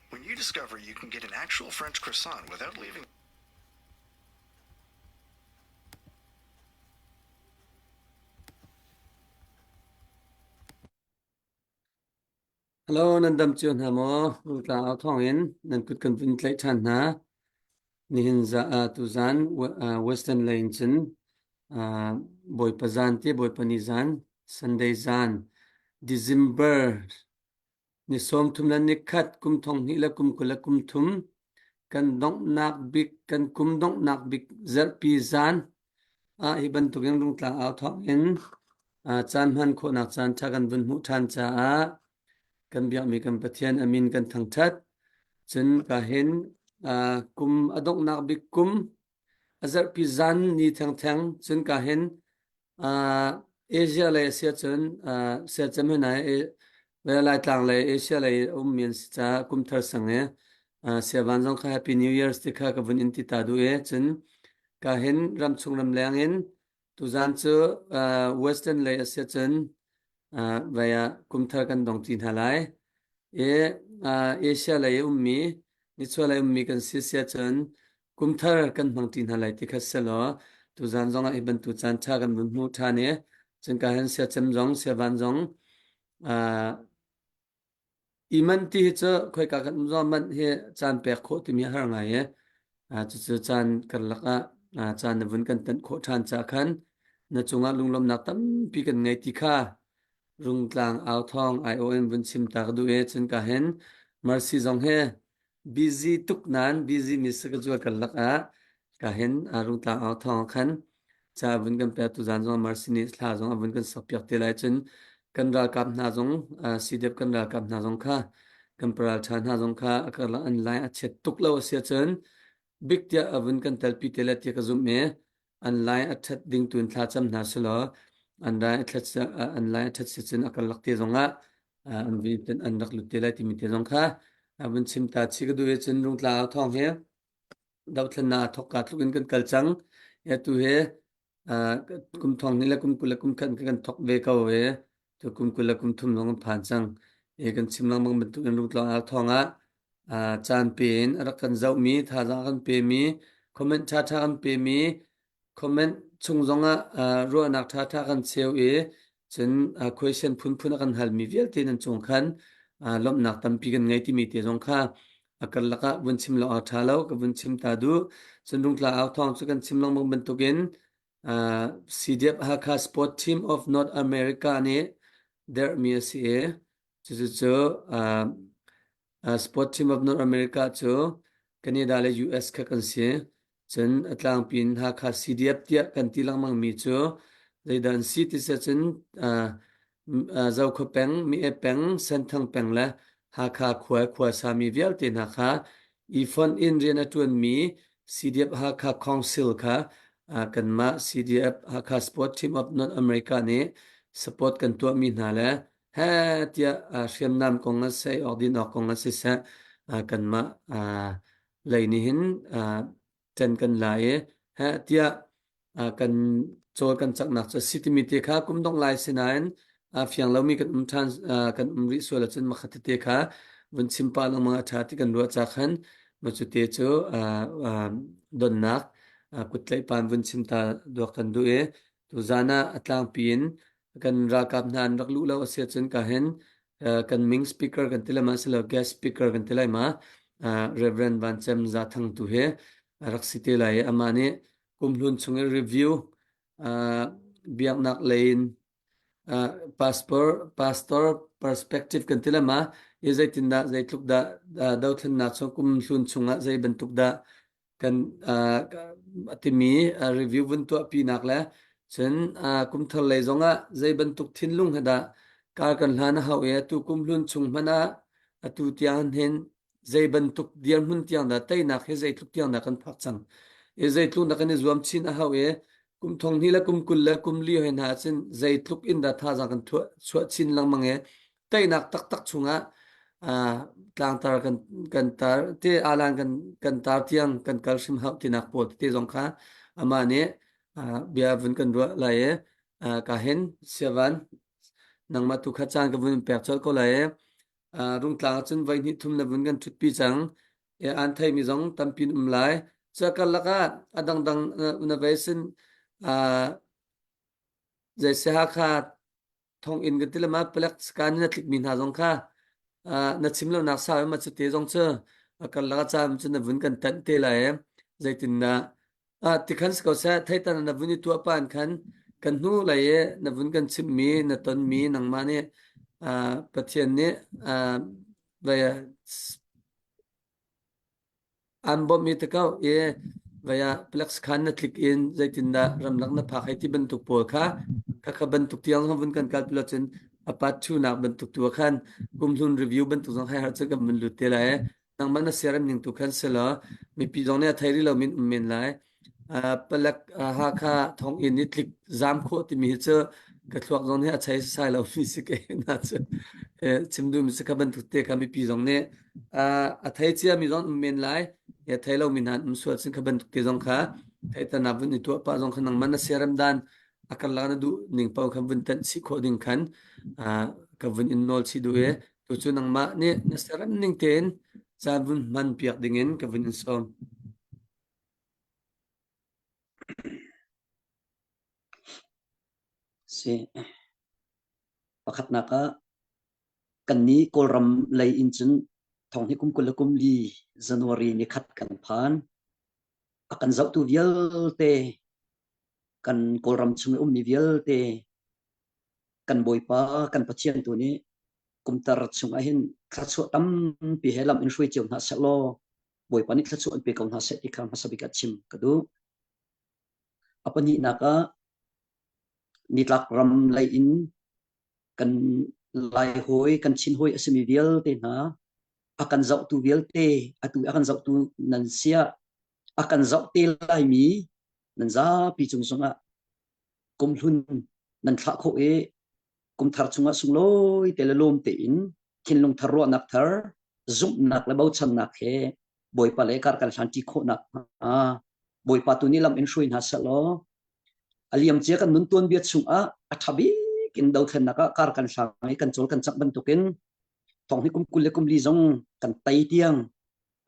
When you discover you can get an actual French croissant without leaving. Hello, nan dam chuan hamo rutla au thong in nan kut kan vin tlai than na ni hin za tu zan western lane chen boy pazan te boy panizan Sunday zan December ni som thum nan ni khat kum thong hi la kum kula kum thum kan dong nak bik kan kum dong nak bik zer pi zan hi ban tu yang rutla au thong in chan han kho nak chan tha kan vun mu than cha kan biak mi kan pathian amin kan thang that chen ka hen kum adok nak bik kum azar pi zan ni thang thang chen ka hen Asia le sia chen sia chen na ve lai tlang le Asia le mian cha kum thar sang e sia van jong kha happy new year sti kha ka bun in ti ta du e chen ka hen ram chung ram lang in tu zan chu western le sia chen vaya kum thar kan dong tin halai Asia lai ummi ni chua lai ummi kan sia chen kum thar kan mang tin halai ti kha selo tu zan jong a iban tu chan cha kan bun mu tha ne chen ka hen sia chem jong sia van jong iman ti cha khoi ka kan zo man he chan pe kho ti mi har ngai chu chu chan kan laka chan na vun kan tan kho than cha khan na chunga lunglom na tam pi kan ngai ti kha rung tlang ao thong IOM vun sim tak du e chen ka hen mercy jong he busy tuk nan busy mis ka ju kan laka ka hen rung tlang ao thong khan cha vun kan pe tu zan jong mercy ni thla jong vun kan sapyak te lai chen kan ra kap na jong sidep kan ra kap na jong kha kan pral chan na jong kha akala online a chet tuk lo sia chen big tia avun kan talpi te la tia ka zum me online a that ding tun thla cham na selo online that se chen akal lak te zonga an vi ten an rak lu te la ti mi te jong kha avun chim ta chi ka du e chen rung tla thong he daw thlan na thok ka tlukin kan kal chang ya tu he kum thong ni la kum kula kum kan thok ve ka we to kum kula kum thum long phan chang e kan chim lang bang tu kan rung tla thong a chan pin rak kan zau mi tha za kan pe mi comment tha kan pe mi comment chung zonga ro nak tha kan cheu e chen question phun kan hal mi vel te nan chung khan lom nak tam pi kan ngai ti mi te jong kha akal laka bun chim lo a tha lo ka bun chim ta du chen rung tla au thong chu kan chim long bang ban tu gen CDF Hakha Sport Team of North America ne der mi se chu chu Sport Team of North America chu Canada le US kha kan se chen atlang pin Hakha CDF tia kan ti lang mang mi chu zaidan si ti se chen zau kho peng mi e peng san thang peng la Hakha khwa sa mi vial te na kha ifon in rena tuan mi CDF Hakha Council kha kan ma CDF Hakha Sport Team of North America ne support kan tu mi na la ha tia shem nam kong na sei ordin ok kong na se sa kan ma lai ni hin chen kan lai ha tia kan chol kan chak nak cha city mi te kha kum dong lai sinain fiang lo mi kan than kan ri so la chen ma khat te kha bun simpa lang mga tha ti kan ro cha khan ma chu te chu don nak kutlai pan bun sim ta do kan du e tu zana atlang pin kan ra kap nan rak lu lo se chen ka hen kan ming speaker kan tila ma selo guest speaker kan tila ma Reverend Van Chem za thang tu he rak site lai amane kumlun chung review biak nak lein pastor perspective kan tila ma ye zai tinda zai tluk da daw thlan na chung kumlun chunga zai bentuk da kan atimi review bun tu pi nak la chen kum thal lai zonga zai bentuk thinlung hada kar kan hlan hau e tu kumlun chung mana atu tian hen zai bentuk dian hun tiang da tai nak he zai tluk tiang da kan phak chang zai tlu na kan zuam chin a hau kum thong hi la kum kul la kum li hen ha chin zai tluk in da tha za kan thua chin lang mang tai nak tak tak chunga à tlang tar kan tar te alan kan tar tiang kan kalsim hau tinak pot te jong kha ama ne bia vun kan ro la ka hen sevan nang ma tu kha chang ka vun pek chol ko la rung tlang chun vai ni thum na vun kan thut pi chang an thai mi jong tampin lai cha kal laka adang dang na vai sin zai se ha kha thong in kan tilama pelak skan na tlik min ha jong kha na chimlo nak sa ma chu te jong che kal laka cham chun na vun kan tan te la zai tin na ti khan sko sa thai tan na vun ni tu pan khan kan nu la na vun kan chim mi na ton mi nang ma ne pathian ne vaya an bom mi te kau vaya plex khan na click in zaitin da ramlak na phak hai ti bantuk por kha ka bantuk tiang ham vun kan kal pula chen apat chu na bantuk tu khan kumlun review bantuk jong hai har cha gam mun lu te la nang mana seram ning tu khan sela mi pi jong ne thairi lo min lai palak ha kha thong in ni click zam kho ti mi che ka thuak jong ne achai sai lo mi se ke na che chimdu mi se ka bantuk te ka mi pi jong ne a thai chia mi jong min lai thai lo min han suat sin ka bantuk te jong kha thai ta na vun ni tu pa jong khan nang mana seram dan akal la na du ning pau kham vun tan si kho ding khan ka vun in nol si du tu chu nang ma ne na seram ning ten cha vun man piak ding in ka vun in som si pakhat na ka kan ni kolram lei in chun thong hi kum kulakum li January ni khat kan phan akan zau tu vial te kan kolram chung ni vial te kan boipa kan pachian tu ni kum tar chung a hin khatsu tam pi helam in shui chung ha salo boipa ni khatsu an pe kaun ha se ikam hasabika chim kadu apani naka nitlak ram lei in kan lai hoi kan chin hoi asimi vial te na akan zau tu vial te atu akan zau tu nan sia akan zau te lai mi nan za pi chung sunga kum hun nan thla kho kum thar chunga sungloi te lom te in kin long thar ro nak thar zum nak la bau chan nak he boi pa le kar kan shanti kho nak boi pa tu ni lam in shuin ha salo aliam che kan nun tuan biat sunga athabi kin dau then naka kar kan sangai kan chol kan chak ban tukin thong hi kum kul kum li zong kan tai tiang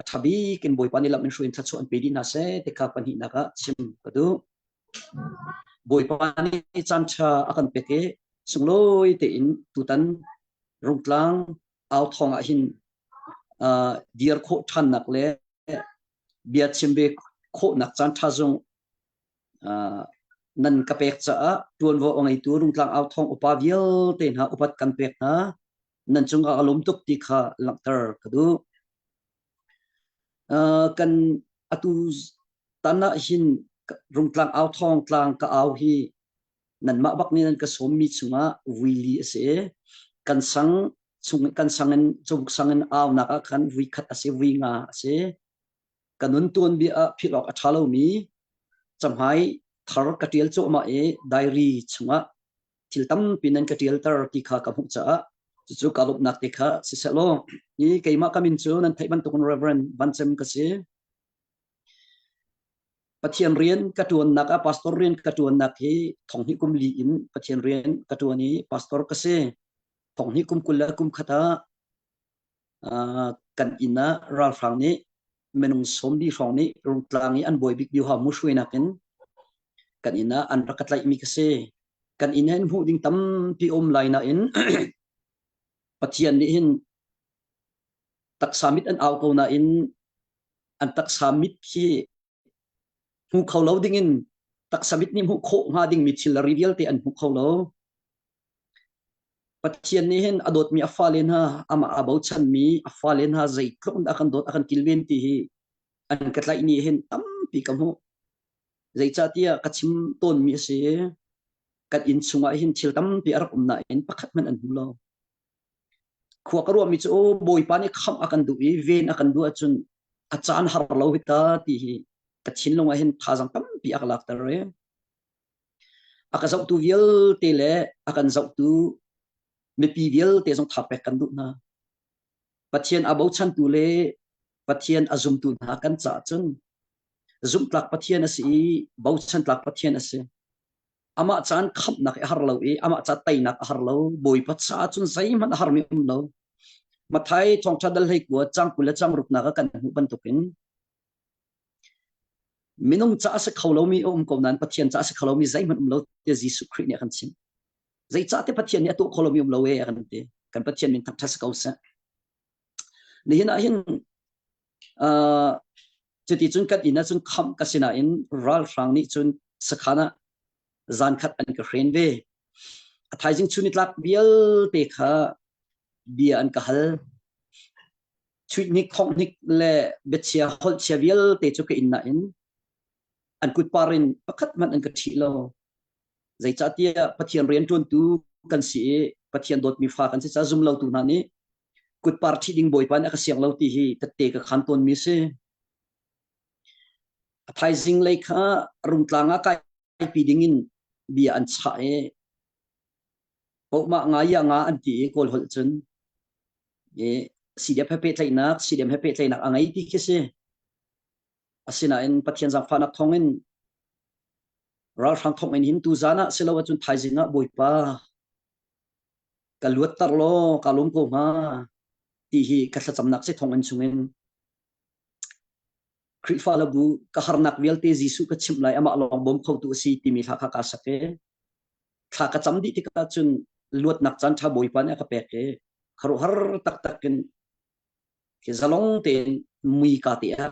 athabi kin boi pa ni lam in shuin thatchu an pe di na se te ka pan hi naka sim kadu boi pa ni chan cha akan peke sungloi te in tutan rungtlang au thong a hin diar kho than nak le biat chimbe kho nak chan tha zong nan ka pek cha tuan vo ongai tu rungtlang au thong upa vial te na upat kan pek na nan chunga alom tuk ti kha laktar kadu kan atu tana hin rungtlang au thong tlang ka au hi nan ma bak ni nan ka som mi chunga wili ase kan sang chung kan sangen chung sangen aw naka khan wi khat ase wi nga ase kanun tuan bi a philok a thalo mi chamhai thar katial chu ma diary chunga thiltam pinan katial tar ti kha ka cha chu kalop nak te kha sisalo ni keima kamin chu nan thaiban tukun reverend banchem ka se pathian rian katuan nak a pastor rian katuan nak hi thong hi kum li in pathian rian katuani pastor ka se thong hi kum kula kum khata kan ina ral frang ni menung somdi frang ni rung tlangi an boy big biu ha mushui nakin kan ina an rakat lai mi ka se kan ina hu ding tam pi om lai na in pathian ni hin tak samit an aw ko na in an tak samit hi hu kholo ding in tak samit ni hu kho nga ding mi chil reveal te an hu kholo pathian ni hin adot mi afalen ha ama about chan mi afalen ha zai tlon akan dot akan kilven ti hi an katlai ni hin tam pi kam hu zai cha tia kachim ton mi se kat in chunga hin thil tam pi ar um na in pakhat man an hulo khuwa karu mi chu boy pa ni kham akan du ven akan du achun achan har lo hita ti hi ka chin long a hin thazang tam pi akalak tar re aka zau tu vial te le akan zau tu me pi vial te jong thapek kan du na pathian abau chan tu le pathian azum tu na kan cha chun zum tlak pathian asi bau chan tlak pathian asi ama chan khap nak har lo e ama cha tai nak har lo boi pat sa chun sai man har mi lo mathai chong chadal hei ko chang kula chang rup na ka kan hu ban tukin minung cha se kholo mi ko nan pathian cha se kholo mi zai man lo te jisu khri ne kan chin zai cha te pathian ne tu kholo mi lo e kan te kan pathian min thak thas ko sa ni hin a hin chuti chun kat ina chun kham kasina in ral rang ni chun sakhana zan khat an ka hren ve athai jing chunit lak bial te kha bia an ka hal chui nik khong nik le betsia hol chia bial te chu ka inna in an kut parin pakhat man an ka thi lo zai cha tia pathian rian tun tu kan si pathian dot mi fa kan si cha zum lo tu na ni kut par thi ding boy pan ka siang lo ti hi te ka khan ton mi se athai jing le kha rum tlanga kai pi ding in bia an cha e po ma nga ya nga an ti kol hol chun e si de phe tlai nak si dem phe tlai nak angai ti ke se asina in pathian jang phanak thongin ral thang thong in hin tu zana selo chun thai jinga boi pa kaluat tar lo kalum ko ma ti hi ka sa chamnak se thong an chungin khri fa la bu ka harnak vial te jisu ka chim lai ama long bom khau tu si ti mi kha ka sake kha ka cham di ti ka chun luat nak chan tha boi pa ne ka pe ke kharo har tak tak ken ke zalong te mui ka ti a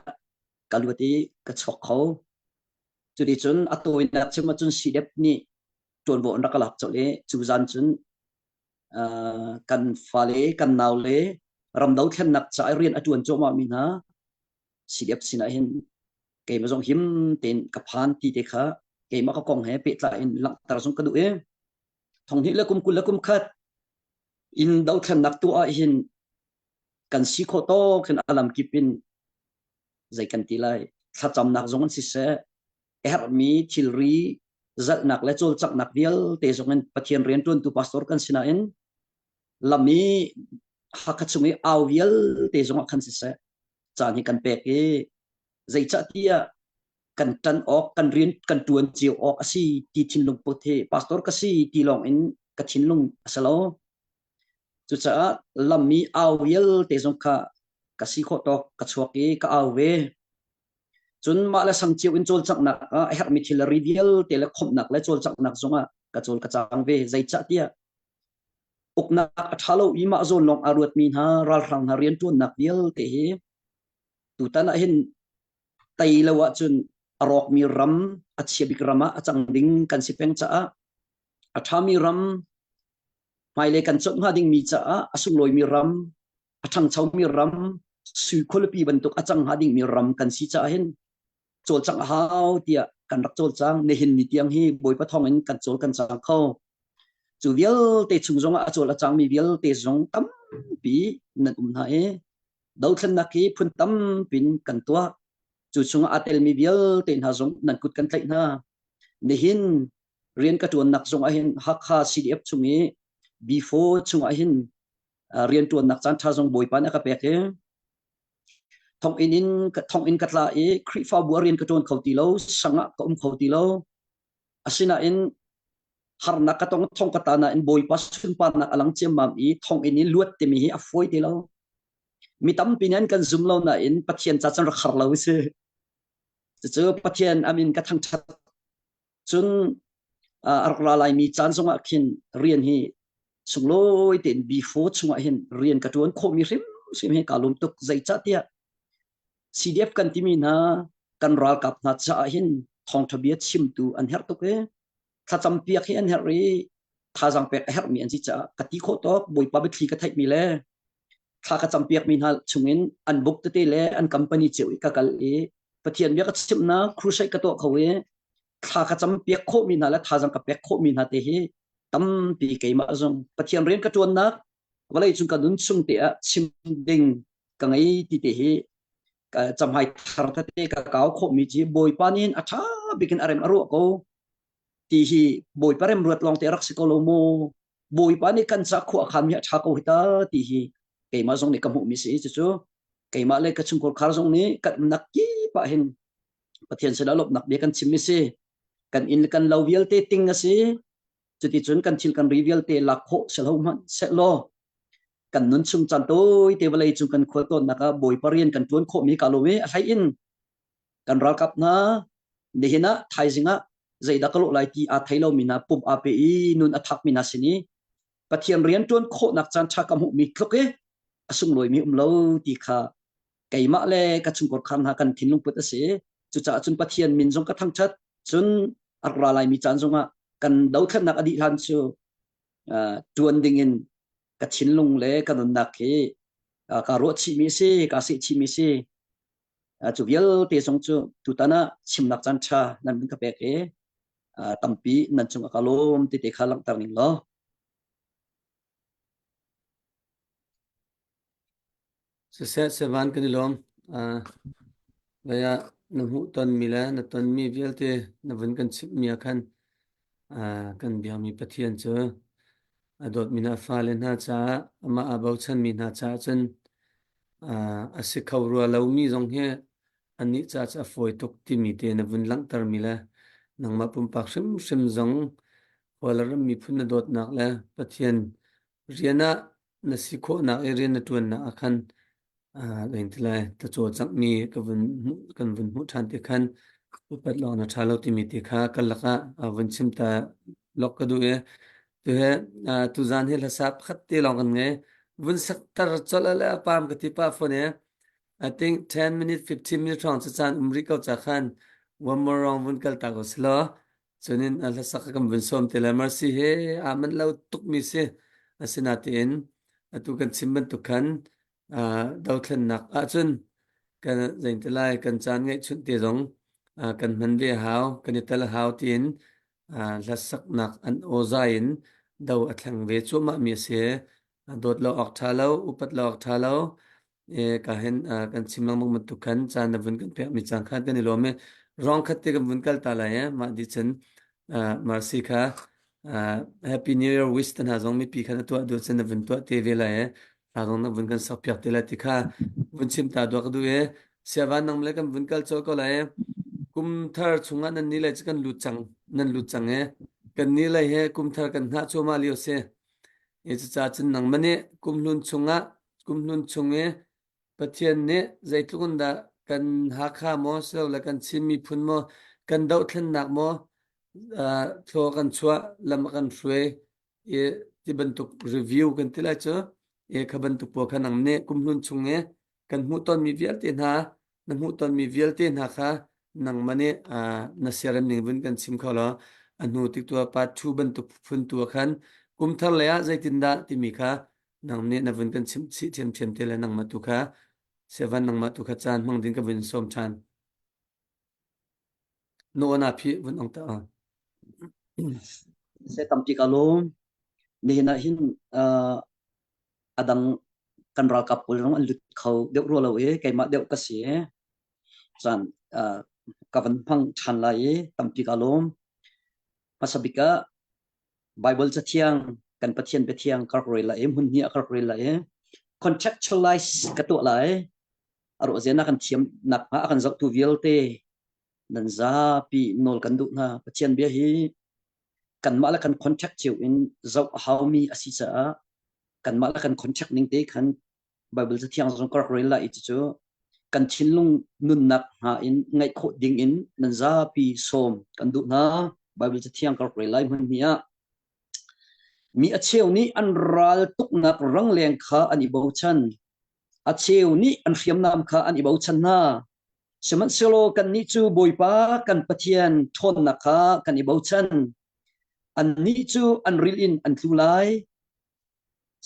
kaluati ka chok khau chu di chun atoi na chuma chun si dep ni ton bo na kalak chole chu zan chun kan fale kan naw le ram dau thlen nak cha rian atuan choma mi na si dep sina hin ke ma jong him ten ka phan ti te kha ke ma ka kong he pe tla in lang tar sung ka du e thong hi la kum khat in dau thlen nak tu a hin kan si kho to khen alam kipin zai kan ti lai tha cham nak jong si se er mi thilri zal nak le chol chak nak vial te zongen pathian rian tun tu pastor kan sina in lami hakachungi aw vial te zonga khan si se chani kan pe ke zai cha tia kan tan ok kan rian kan tuan chiu ok asi ti thin lung po the pastor ka si ti long in ka thin lung asalo chu cha lami aw vial te zong kha ka si kho to ka chuaki ka aw ve chun ma la sang chiu in chol chak nak her mi thil reveal te la khom nak la chol chak nak zonga ka chol ka chang ve zai cha tia ukna athalo i ma zon long arut min ha ral rang ha rian tun nak vial te hi tu tan a hin tai lawa chun arok mi ram achhiabik rama achang ding kan si peng cha athami ram mai le kan chok ha ding mi cha asung loi mi ram athang chau mi ram sui kholopi bantuk achang ha ding mi ram kan si cha hin chol chang hao tia kan rak chol chang ne hin mi tiang hi boi pa thong in kan chol kan chang kho chu vial te chung zonga chol achang mi vial te zong tam pi na na e dau thlen na ki phun tam pin kan tua chu chunga atel mi vial te na zong nan kut kan tlai na ne hin rian ka tuan nak zong a hin hakha cdf chungi before chunga hin rian tuan nak chan tha zong boi pa na ka pe ke thong in katla e khri fa bu rian ka ton khauti lo sanga ka khauti lo asina in har na ka tong thong ka ta na in boi pas sun pa na alang chem mam i thong in luat te mi hi a foi te lo mi tam pinan kan zum lo na in pathian cha chan ra khar lo se chu pathian amin ka thang that chun arkla lai mi chan zonga khin rian hi sungloi ten before chunga hin rian ka ton kho mi rim sim he kalum tuk zai cha tia cdf kan timi na kan ral kap na cha hin thong thabiat sim tu an her tuk e tha cham piak hi an her ri tha jang pek her mi an chi cha kati kho to boi pa be thli ka thai mi le tha ka cham piak min hal chungin an book te le an company chewi ka kal e pathian bia ka chim na crusade ka to khawe tha ka cham piak kho min hala tha jang ka pek kho min ha te hi tam pi ke ma zong pathian ren ka tuan nak walai chung ka dun chung te a chim ding ka ngai ti te hi chăm hai thar ta te ka kau kho mi chi boi panin atha bikin arem aru ko ti hi boi parem ruat long te rak sikolomo boi pani kan sa khu kham ya tha ko hita ti hi ke ma jong ni kamu mi si chu ke ma le ka chung kol khar jong ni kat nak ki pa hin pathian se dalop nak be kan chim mi si kan in kan lovial te ting ase chu ti chun kan chil kan reveal te lakho selo man se lo kan nun chung chan toi te balai chung kan khol ton naka boi parian kan tuan kho mi ka lo we hai in kan ral kap na dehina thai jinga zai da kalo lai ti a thailo mina pum a pe i nun athak mina sini pathian rian tuan kho nak chan tha kam hu mi tloke asung loi mi lo ti kha kaima le ka chung kor khan ha kan thinlung put ase chu cha chun pathian min jong ka thang chat chun akra lai mi chan jonga kan dau than nak adi han chu tuan ding in ka thinlung le ka nun nak ke ka ro chi mi se ka se chi mi se chu vial te song chu tutana chim nak chan tha nan bin ka pe ke tampi nan chung akalom ti te khalang tar ning lo se van kan lom ya na hu ton mi la na ton mi vial te na vun kan chip mi khan kan bia mi pathian chu adot mina fa le na cha ama abau chan mi na cha chen ase khawru lo mi jong he ani cha cha foi tok ti mi te na vun lang tar mi la nang ma pum pak sim sim jong wala mi phun na dot nak la pathian riana na sikho na eren na tuan na akhan lein tilai ta cho chang mi kan vun mu than te khan upat lo na thalo ti mi te kha kalaka avun sim ta lok ka du e tu he tu zan he la sap khat te long kan nge vun sak tar chala la pam ka ti pa phone e I think 10 minutes 15 minutes rong cha chan umri ka cha khan one more round vun kal ta go slo chunin ala sak kam vun som te la mercy he aman lo tuk mi se asina tin atu kan simban tu khan dau thlen nak chun kan zain te lai kan chan ngai chun te rong kan man ve hau kan ital hau tin la sak nak an ozain dau athlang ve chu ma mi se dot lo ok thalo upat lo ok thalo ka hen kan simang mong tu khan chan na vun kan pe mi chang khan kan lo me rong khat te kan vun kal ta la ya ma di chen mercy kha happy new year wish tan ha zong mi pi khan tu du chen na vun tu te ve la ya rong na vun kan sak pyak te la ti kha vun sim ta do ka du e sewan nang le kan vun kal chol ko la ya kum thar chunga nan ni le kan lu chang nan lu chang e kan ni le he kum thar kan na chu ma liu se e cha chen nang mane kum lun chunga kum lun chunge pathian ne zaitun da kan ha kha mo so la kan chimi phun mo kan dau thlen nak mo tho kan chua lam kan hrue e ti bantuk review kan tila cho e khaban tu po khanang ne kum lun chunge kan mu ton mi vial te na na mu ton mi vial te na kha nang mane na seram ning bun kan sim khala anu tik tu pa thu ban tu phun tu khan kum thar le ya zaitin da ti mi kha nang ne na vun kan sim chi chem chem te la nang ma tu kha sevan nang ma tu kha chan mang din ka vun som chan no na phi vun ong ta se tampi kalom ni na hin adang kan ral kap pul rong an lut khau deu ro lo e kai ma deu ka si chan ka van phang chan la e tampi kalom pasabika bible cha thiang kan pathian pe thiang kar roi la em hun ni kar roi la e contextualize ka to la e aro zena kan thiam nak ha kan zau tu vialte nan za pi nol kan du na pathian bia hi kan ma la kan contact chiu in zau how mi asi cha kan ma la kan contact ning te kan bible cha thiang zong kar roi la i chu kan chinlung nun nak ha in ngai kho ding in nan za pi som kan du na bible cha thiang kar roi lai hun nia mi acheu ni an ral tuk nak rang leng kha ani bo chan acheu ni an khiam nam kha ani bo chan na seman selo kan ni chu boipa kan pathian thon na kha kan i bo chan an ni chu an ril in an thulai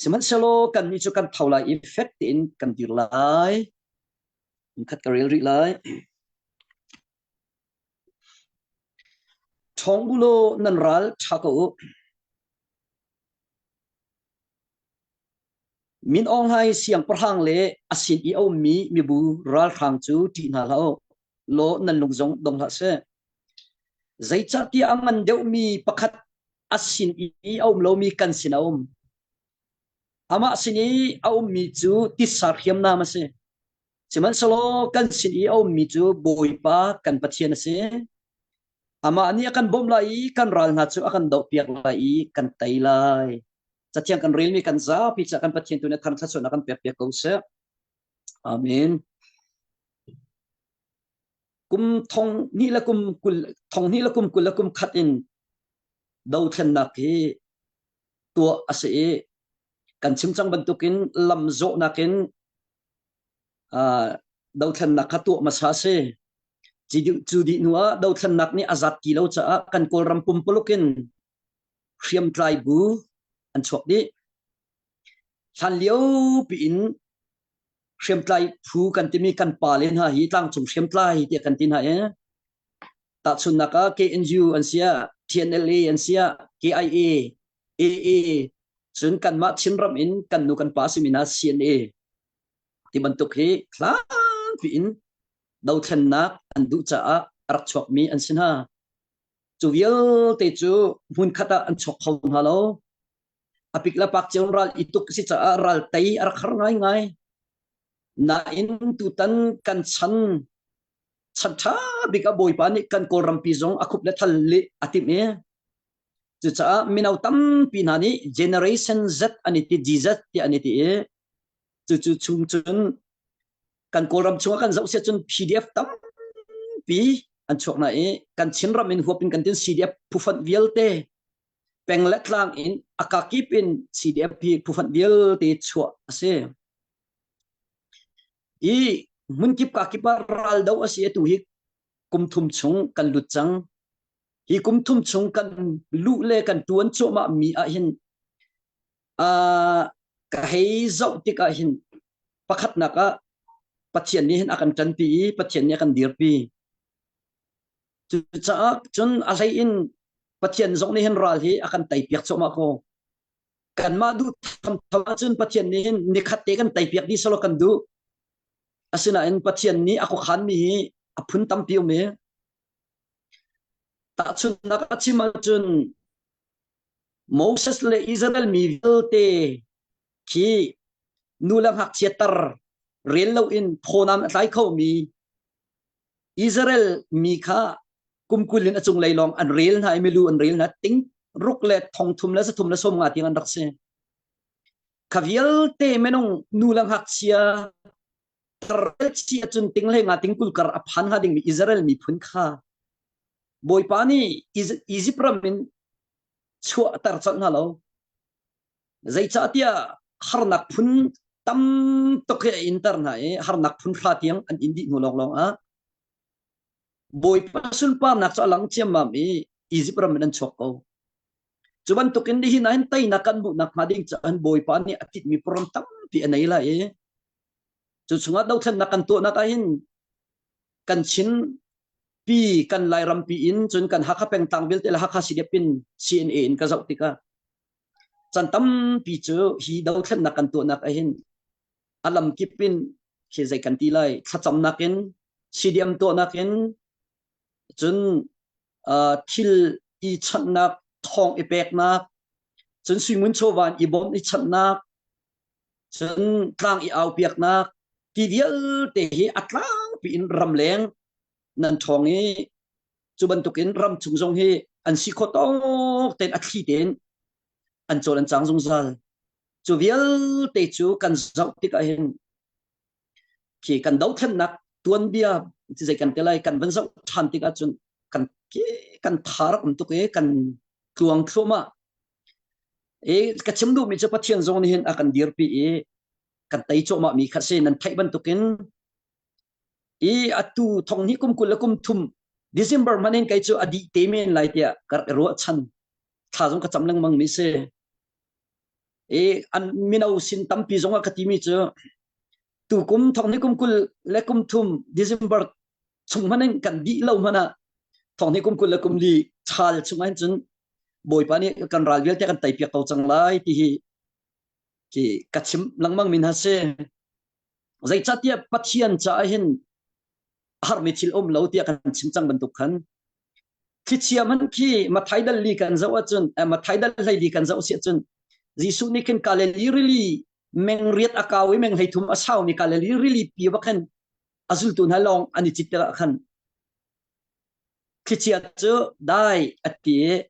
seman selo kan ni chu kan thaulai effect in kan dir lai khat ka ril ri lai thongbulo nan ral thako min ong hai siang parhang le asin I om mi bu ral khang chu ti na lo lo nan lung jong dong la se zai cha ti angan deuh mi pakhat asin I om lo mi kan sin om ama sini om mi chu ti sar khiam na ma se chiman solo kan sin I om mi chu boi pa kan pathian se ama ani akan bom lai kan ral na chu akan do piak lai kan tai lai chatiang kan rel mi kan za pi cha kan pathian tu na than thachon akan piak piak ko se amen kum thong ni la kum kul thong ni la kum kul la kum khat in do then na ki tua ase kan chimchang bantukin lam zo nakin do then na khatu masa se chu di nuwa do then nak ni azat ki lo cha kan kol ram pum pulukin khiam trai bu an chok di than liu pi in khiam trai phu kan ti mi kan pa len ha hi tang chung khiam trai ti kan tin ha ta chun naka KNU an sia TNLA an sia KIA AA chun kan ma chin ram in kan nu kan pa semina CNA ti bantuk hi thlang pi in do then nak an du cha arak chok mi an sin ha chu vial te chu mun khata an chok khom halo apik la pak cheun ral ituk si cha ral tai arak khar ngai ngai na in tu tan kan chan chan tha bika boy pa ni kan kol ram pi zong akup la thal le atip me chu cha minau tam pi na ni generation Z ani ti Jesus ti ani ti chu chu chung chun kan kol ram chung kan zau se chun PDF tam pi an chok na kan chin ram in huapin kan tin CDF pufat vial te peng let lang in akakip in CDF pi pufat vial te chua ase I mun kip ka kipa ral daw ase tu hi kum thum chung kan luchang hi kum thum chung kan lu le kan tuan chu ma mi a hin ka hei zau ti ka hin pakhat na ka pathian ni hin akan tan pi pathian ni akan dir pi chu cha chun a sai in pathian zong ni hin ral hi akan tai piak chu ma ko kan ma du tham tham chun pathian ni hin ni khat te kan tai piak di solo kan du asina in pathian ni ako khan mi aphun tam piu me ta chun na ka chima chun Moses le Israel mi velte ki nulang hak chetar rel lo in phonam lai kho mi Israel mi kha kumkulin achung leilong an rel na emilu an rel na ting ruk le thong thum la sa thum la som nga ting an rakse kavial te menong nulang hak chia chia chun ting le nga ting kul kar aphan ha ding mi Israel mi phun kha boy pani Egypt ramin chua tar chal na lo zai cha tia har nak phun tam to ke inter na har nak phun kha tiang an indi nu long long a boy pasul pa nak cha lang chem ma mi Egypt ramin an chok ko chuban to kin di hinahin tai nakan bu nak mading cha an boy pani atit mi prom tam pi anai la chu chunga dau than nakan to na ka hin kan chin pi kan lai ram pi in chun kan hakha peng tang bil tel hakha si pin CNA in ka zau tika chan tam pi chu hi dau than nakan to na ka hin alam kipin khi zai kan ti lai thacham nakin CDM to nakin chun thil I chan nak thong epek nak chun suimun chowan I bom I chan nak chun tlang I au piak nak ti vial te hi atlang pi in ram leng nan thong hi chuban tukin ram chung jong hi an si kho to ten athi ten an chol an chang jong zal chu vial te chu kan zau ti ka hin ki kan dau then nak tuan bia ti zai kan telai kan van zau than ti ka chun kan ki kan thar um tu ke kan tuang thoma ka chimdu mi cha pathian zong ni hin akan dir pi kan tai cho ma mi kha se nan thai ban tukin atu thong ni kum kul kum thum December manen kai chu adi temen lai tia kar ro chan tha jong ka chamlang mang mi se an minau sin tam pi zonga ka ti mi chu tu kum thong ni kum kul le kum thum December chung manen kan di lo mana thong ni kum kul kum li chal chung an chun boy pa ni kan ral vel te kan tai pi kau chang lai ti hi ki kachim langmang min hase zai chatia pathian cha hin har mi thil lo tia kan chimchang bantuk khan khi chiaman khi mathai dal li kan zawa chun mathai dal lai li kan zaw sia chun jisu ni kin kaleli really meng riat akawi meng haithum asaw ni kaleli really pi bakan azul tun halong ani chitla khan khi chia chu dai atie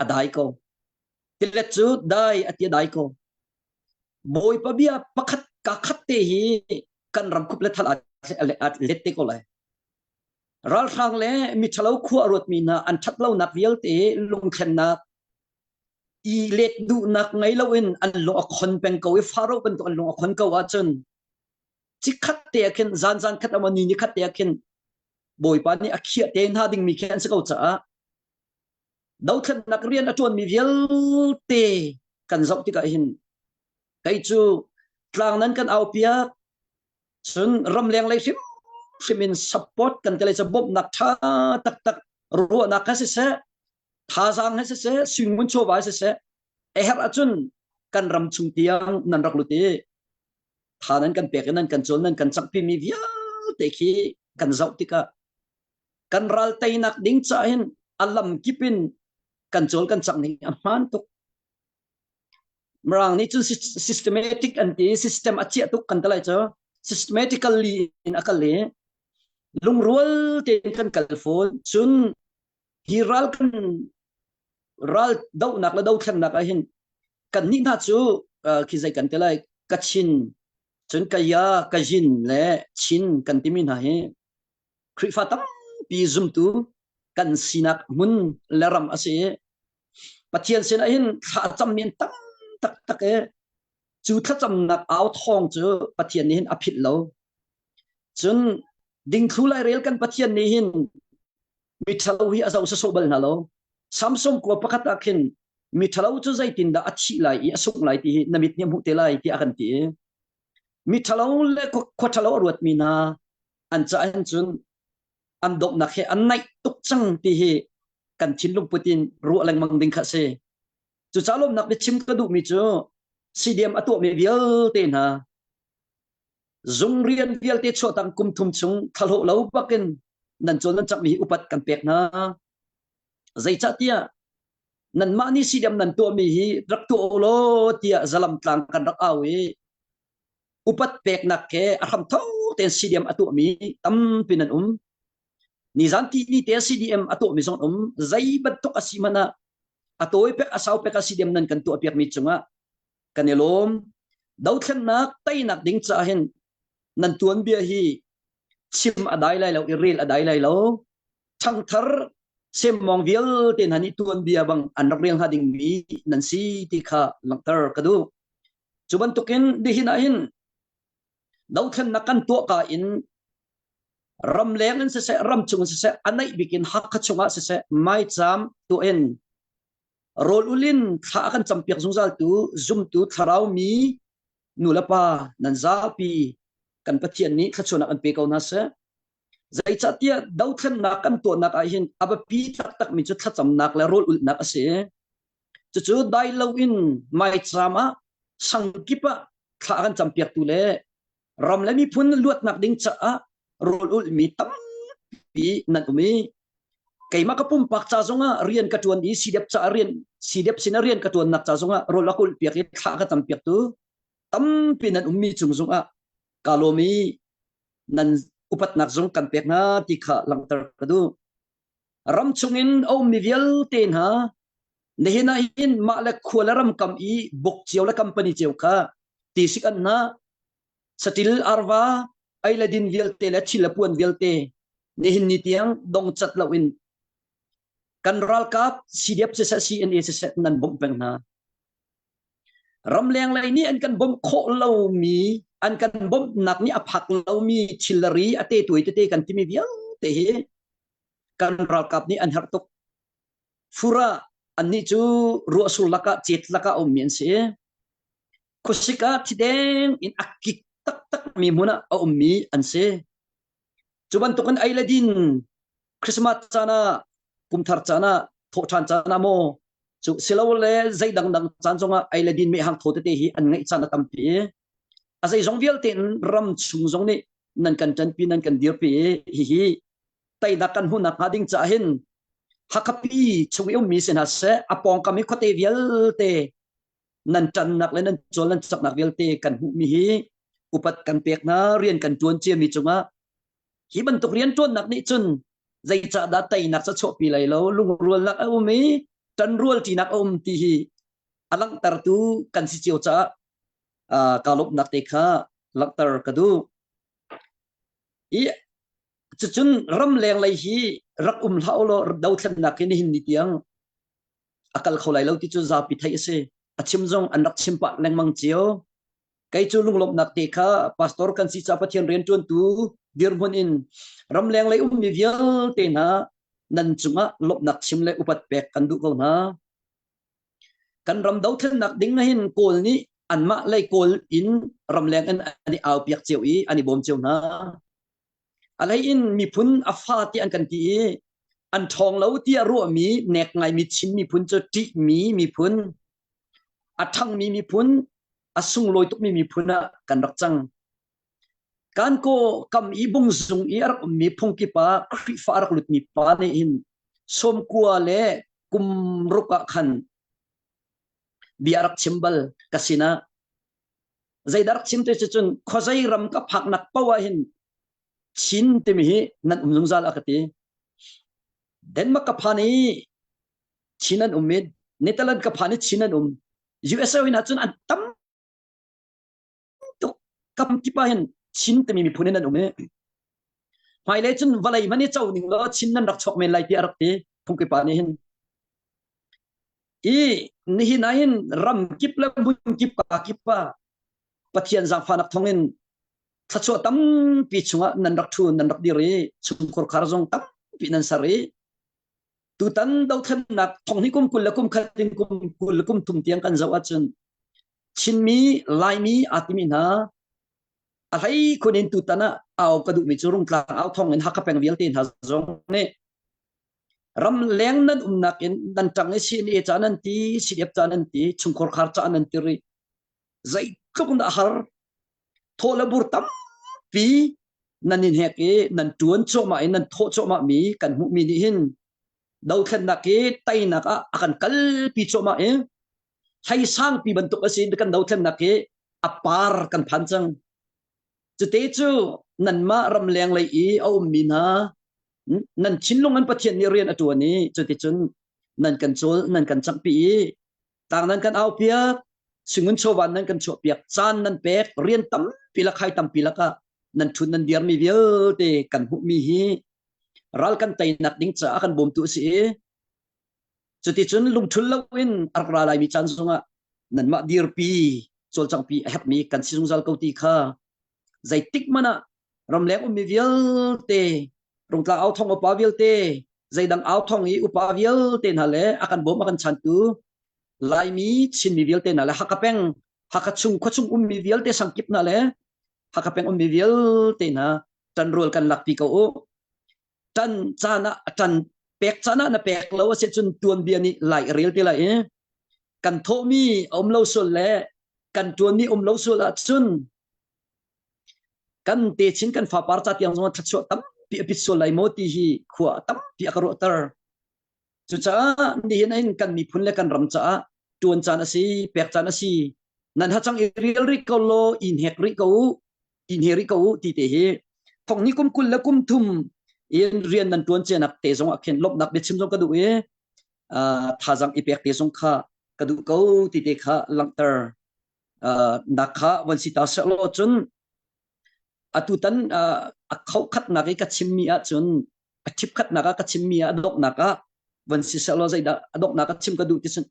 adai ko tilet chu dai atie dai ko boy pabia pakhat ka khatte hi kan ram khup le thala lette ko lai ral thang le mi thalo khu arot mi na an that lo nak vial te lung khen na i let du nak ngai lo in an lo khon peng ko i faro ban to an lo khon ko wa chun chi khat te khen zan zan khat amani ni khat te khen boy pa ni akhia te na ding mi khen se ko cha dau khat nak rian atun mi vial te kan zau ti ka hin kai chu tlang nan kan au pia chun ram leng lai simin support kan tele sa bob nak tha tak tak ro nak ka se tha sang ha se swing mun cho ba se e her achun kan ram chung tiang nan rak lu te tha nan kan pek nan kan chol nan kan chak pi mi via te khi kan zau ti ka kan ral tai nak ding cha hin alam kipin kan chol kan chak ni aman tuk marang ni chu systematic anti system achia tuk kan talai cho systematically in akale lung rual ten kan kalfon chun hiral kan ral dau nak la dau khan nak a hin kan ni na chu khi zai kan telai kachin chun kaya kajin le chin kan timin ha he khri fatam pi zum tu kan sinak mun laram ase pathian sen a hin kha cham nin tak tak tak e chu tha cham nak aw thong chu pathian ni hin aphit lo chun ding thulai rel kan pathian ni hin mi thalo hi azau sa sobal na lo samsung ko pakata khin mi thalo chu zai tin da achi lai i asuk lai ti namit ni mu te lai ti akan ti mi thalo le ko thalo ruat mi na an cha an chun an dok na khe an nai tuk chang ti hi kan chin lung putin ru lang mang ding kha se chu chalom nak be chim ka du mi chu cdm atu me vial te na zung rian vial te cho tang kum thum chung thalo lo bakin nan chon nan chak mi upat kan pek na zai cha tia nan ma ni cdm nan to mi hi rak to lo tia zalam tlang kan rak awi upat pek nak ke aham tho ten cdm atu mi tam pinan ni zanti ni te cdm atu mi zong zai bat tok asimana atoi pek asaw pek cdm nan kan to pek mi chunga kanelom dau thlen nak tai nak ding cha hen nan tuan bia hi chim adai lai lo iril adai lai lo chang thar sem mong vial ten hani tuan bia bang anak riang hading mi nan si ti kha langtar kadu chuban tukin di hinahin dau thlen nakan to ka in ram leng se ram chung se anai bikin hak khachunga se mai cham tu en rol ulin kha kan champiak zungzal tu zum tu tharau mi nulapa nan zapi kan pathian ni khachuna kan pe ko na se zai chatia dau thlen na kan to na ka hin aba pi tak tak mi chu thacham nak la rol ul nak ase chu dai lo in mai chama sangkipa kha kan champiak tu le ram la mi phun luat nak ding cha rol ul mi tam pi nan umi kai ma kapum pak cha zonga rian ka tuan di sidep cha rian sidep sinarian ka tuan nak cha zonga rol akul piak kha ka tam piak tu tam pinan ummi chung zonga kalomi nan upat nak zong kan pek na ti kha langtar kadu ram chungin o mi vial ten ha nehina hin ma la kholaram kam i bok chiaw la company chiaw kha ti sik an na satil arwa ai la din vial te la chilapuan vial te nehin ni tiang dong chat lawin kan ral kap cdf se cna se nan bom peng na ram leng lai ni an kan bom kho lo mi an kan bom nak ni aphak lo mi chilari ate tuai te kan timi vial te he kan ral kap ni an hartok fura an ni chu ru asul laka chet laka om mien se kusika tideng in akik tak tak mi muna om mi an se chuban tokan ai ladin christmas chana kumthar chana tho chan chana mo chu silaw le zai dang chan zonga ai le din me hang thote te hi an ngai chan atam pi a zai zong vial ten ram chung zong ni nan kan chan pi nan kan dir pi hi tai da kan hu na ding cha hin hakapi chung eu mi sen ha se apong kami khote vial te nan chan nak le nan chol nan chak nak vial te kan hu mi hi upat kan pek na rian kan tuan che mi chunga hi ban tuk rian tuan nak ni chun zai cha da tai nak sa cho pi lai lo lung rual nak au mi tan rual ti nak ti hi alang tar tu kan si chiu cha kalop nak te kha lak tar kadu i chun ram leng lai hi rak haulo dau thlan nak ni hin ni tiang akal kholai lo ti chu za pi thai se achim jong anak chimpa leng mang chiu kai chu lunglop nak te kha pastor kan si cha pathian rian tuan tu dir mun in ram leng lai mi vial te na nan chunga lop nak chim le upat pek kan du ko na kan ram dau thlan nak ding na hin kol ni anma lai kol in ram leng an ani au piak cheu i ani bom cheu na alai in mi phun afa ti an kan ti an thong lo ti ru mi nek ngai mi chin mi phun cho ti mi phun athang mi phun asung loi tuk mi phuna kan rak chang kan ko kam i bung zung i ar mi phung ki pa khri fa ar lut mi pa ne in som kwa le kum ruka khan biarak chimbal kasina zaidarak chimte chun khozai ram ka phak nak pawa hin chin te mi nan umjung zal akati denmark ka phani chinan umid netherland ka phani chinan usa wina chun an tam to kam ki pa hin chin te mi phune nan ume mai le chun walai mani chau ning lo chin nan rak chok men lai ti arak te phung ki pa ni hin i ni hi nain ram kip la bun kip pa kipa pathian jang phanak thongin thacho tam pi chunga nan rak thu nan rak diri chung khor khar jong tam pi nan sari tu tan dau than nak thong ni kum kul lakum khatin kum kul kum tum tiang kan zawa chun chin mi lai mi atimi na alai kunin tu tana aw kadu mi churung tlang aw thong in hakapeng vial tin ha jong ne ram leng nan nak in dan tang si ni chanan ti siep chanan ti chung khor khar chanan ti ri zai kum da har thola bur tam pi nanin heke nan tuan cho ma nan tho cho ma mi kan hu mi ni hin dau khan na ke tai na ka akan kal pi cho ma hai sang pi bantuk asin kan dau khan na ke apar kan phanchang chute chu nan ma ram leng lai i au mi na nan chinlong an pathian ni rian atuani chute chun nan kan chol nan kan chak pi tang nan kan au pia singun chowan nan kan cho piak chan nan pek rian tam pila khai tam pila ka nan thun nan diar mi vial te kan hu mi hi ral kan tai nak ding cha kan bom tu si chuti chun lung thul lawin arkra lai mi chan sunga nan ma dir pi chol chang pi hep mi kan si zal ko ti kha zai tik mana ram lek mi vial te rong tla au thong opa vial te zai dang au thong i upa vial te na le akan bom akan chan tu lai mi chin mi vial te na le hakapeng hakachung khochung mi vial te sangkip na le hakapeng mi vial te na tan rol kan lak pi ko tan chana tan pek chana na pek lo se chun tuan bia ni lai real te la kan tho mi lo sol le kan tuan ni lo sol la chun kan te chin kan fa par cha tiang zong thacho tam pi episode lai mo ti hi khwa tam pi akaro tar chu cha ni hin kan mi phun le kan ram cha tuan chana si pek chana si nan ha chang real ri ko lo in hek ri ko in heri ko ti te he thong ni kum kul la kum thum in rian nan tuan che nak te zong akhen lop nak be chim zong ka du tha jang ipek te zong kha ka du ko ti te kha langtar nakha wan si ta sa lo chun atu tan a khau khat na ka chim mi a chun a thip khat na ka chim mi a dok na ka wan si sa lo zai da dok na ka chim ka du ti chun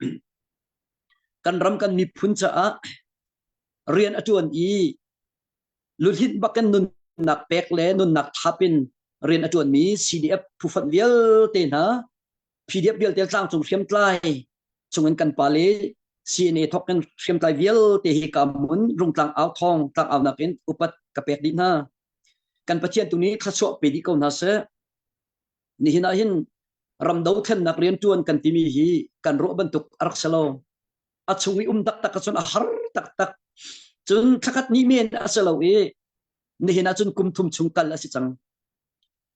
kan ram kan mi phun cha a rian atuan i lul hit bakan nun nak pek le nun nak thapin rian atuan mi cdf phufat vial te na pdf vial te sang chung khiam tlai chungan kan pale cna thok kan khiam tlai vial te hi kamun rung tlang au thong tlang au nakin upat kapek din ha kan pathian tu ni thacho pe di ko na se ni hina hin ram do then nak rian tuan kan timi hi kan ro bantuk arak salo achungi tak tak chun a har tak tak chun thakat ni men asalo e ni hina chun kum thum chung kal asi chang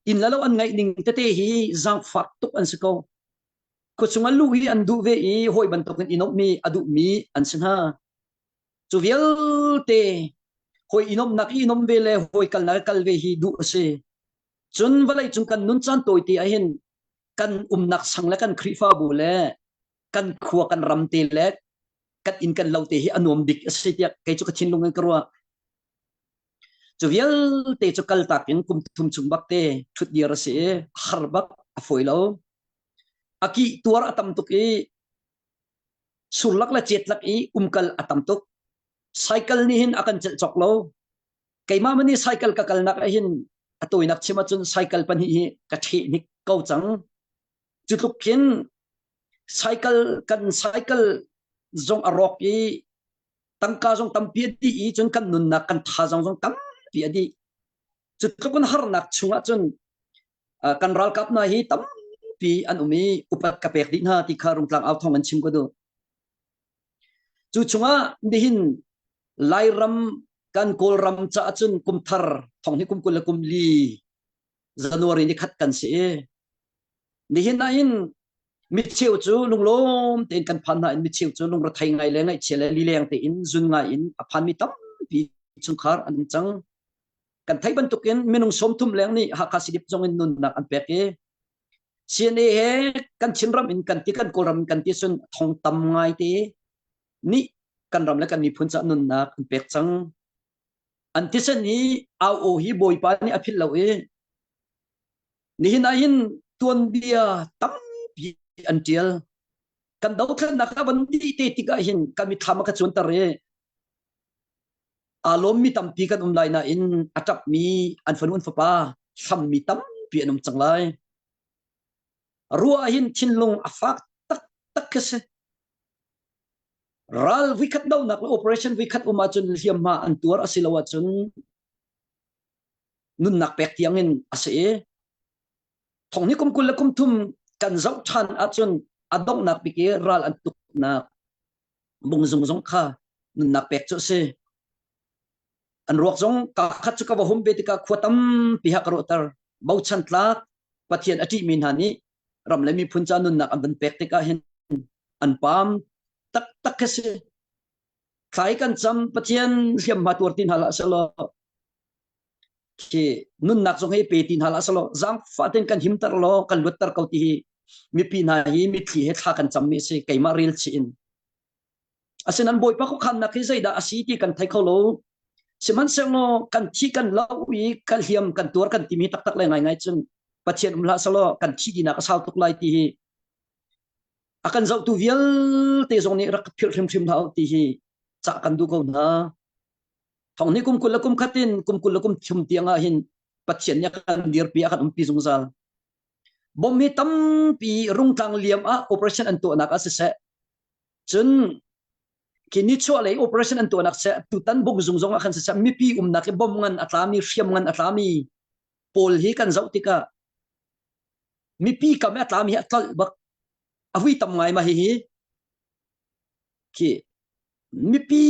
in lalo an ngai ning te te hi zang fak tuk an siko ko chunga lu hi an du ve i hoi bantuk inop mi adu mi an sin ha chu vial te hoi inom nak inom ve le hoi kal ve hi du ase chun valai chung kan nun chan toi ti a hin kan nak sang la kan khrifa bu le kan khua kan ram te le kat in kan lau te hi anom dik ase ti kai chu ka chin lung karwa chu vial te chu kal tak in kum thum chung bak te thut dia ra se har bak a foi lo aki tuar atam tuk e surlak la chet lak e kal atam tuk cycle ni hin akan chok lo kai ma mani cycle ka kal nak a hin atoi nak chima chun cycle pan hi ka thi ni kau chang chutuk kin cycle zong arok i tangka zong tampi di i chun kan nun nak kan tha zong tam pi di chutuk har nak chunga chun kan ral kap na hi tam pi an umi upat ka pek din ha ti kharung tlang aw thong an chim ko do chu chunga dihin lai ram kan kol ram cha chun kum thar thong ni kum kul kum li January ni khat kan se nihin na in mit chiu chu lung lom ten kan phan na in mit chiu chu lung ra thai ngai le ngai chele li leng te in zun ngai in a phan mi tam pi chung khar an chang kan thai ban tukin minung som thum leng ni ha ka sidip jong in nun na an pek e siane he kan chinram in kan ti kan koram kan ti sun thong tam ngai te ni kan ram la kan mi phun cha nun na an pek chang an ti san ni au o hi boy pa ni aphil lo e ni hin ain tuan bia tam pi an tial kan dau thlan na ka ban ti te ti ka hin kan mi thama ka chun tar re alom mi tam pi kan lai na in atap mi an fanun fa pa sam mi tam pi anum changlai ruwa hin chinlung afak tak tak kese ral wikat daw nak operation wikat uma chun hiam ma an tur asilawa chun nun nak pek tiangin ase thong ni kum kul kum thum kan zau than a chun adong nak pike ral an tuk na bung zung kha nun nak pek chu se an ruak zong ka khat chu ka ba hom be ti ka khwatam pi ha karo tar bau chan tlak pathian ati min hani ram le mi phun cha nun nak an ban pek te ka hin an pam tak tak kese khai kan cham pathian hiam ma tur tin hala salo ki nun nak zong he pe tin hala salo jang faten kan him tar lo kan lut tar kau ti mi pi na hi mi thi he kha kan cham mi se kai ma ril chi in asen an boy pa ko khan na ki zaida asi ti kan thai kholo siman selo kan thi kan lawi kal hiam kan tur kan ti mi tak tak le ngai ngai chun pathian umla salo kan thi dina ka sau tuk lai ti hi akan zau tu vial te zong ni rak phil thim thau ti hi cha kan du ko na thong ni kum kulakum khatin kum kulakum thum tianga hin pathian nya kan dir pi akan umpi zungzal bom mi tam pi rung tang liam a operation an to nak ase chun kini chole operation an to nak se tu tan bug zungzong akan se mi pi nak bom ngan atlami fiam ngan atlami pol hi kan zau tika mi pi kam atlami atl bak ahui tam ngai ma hi ki mi pi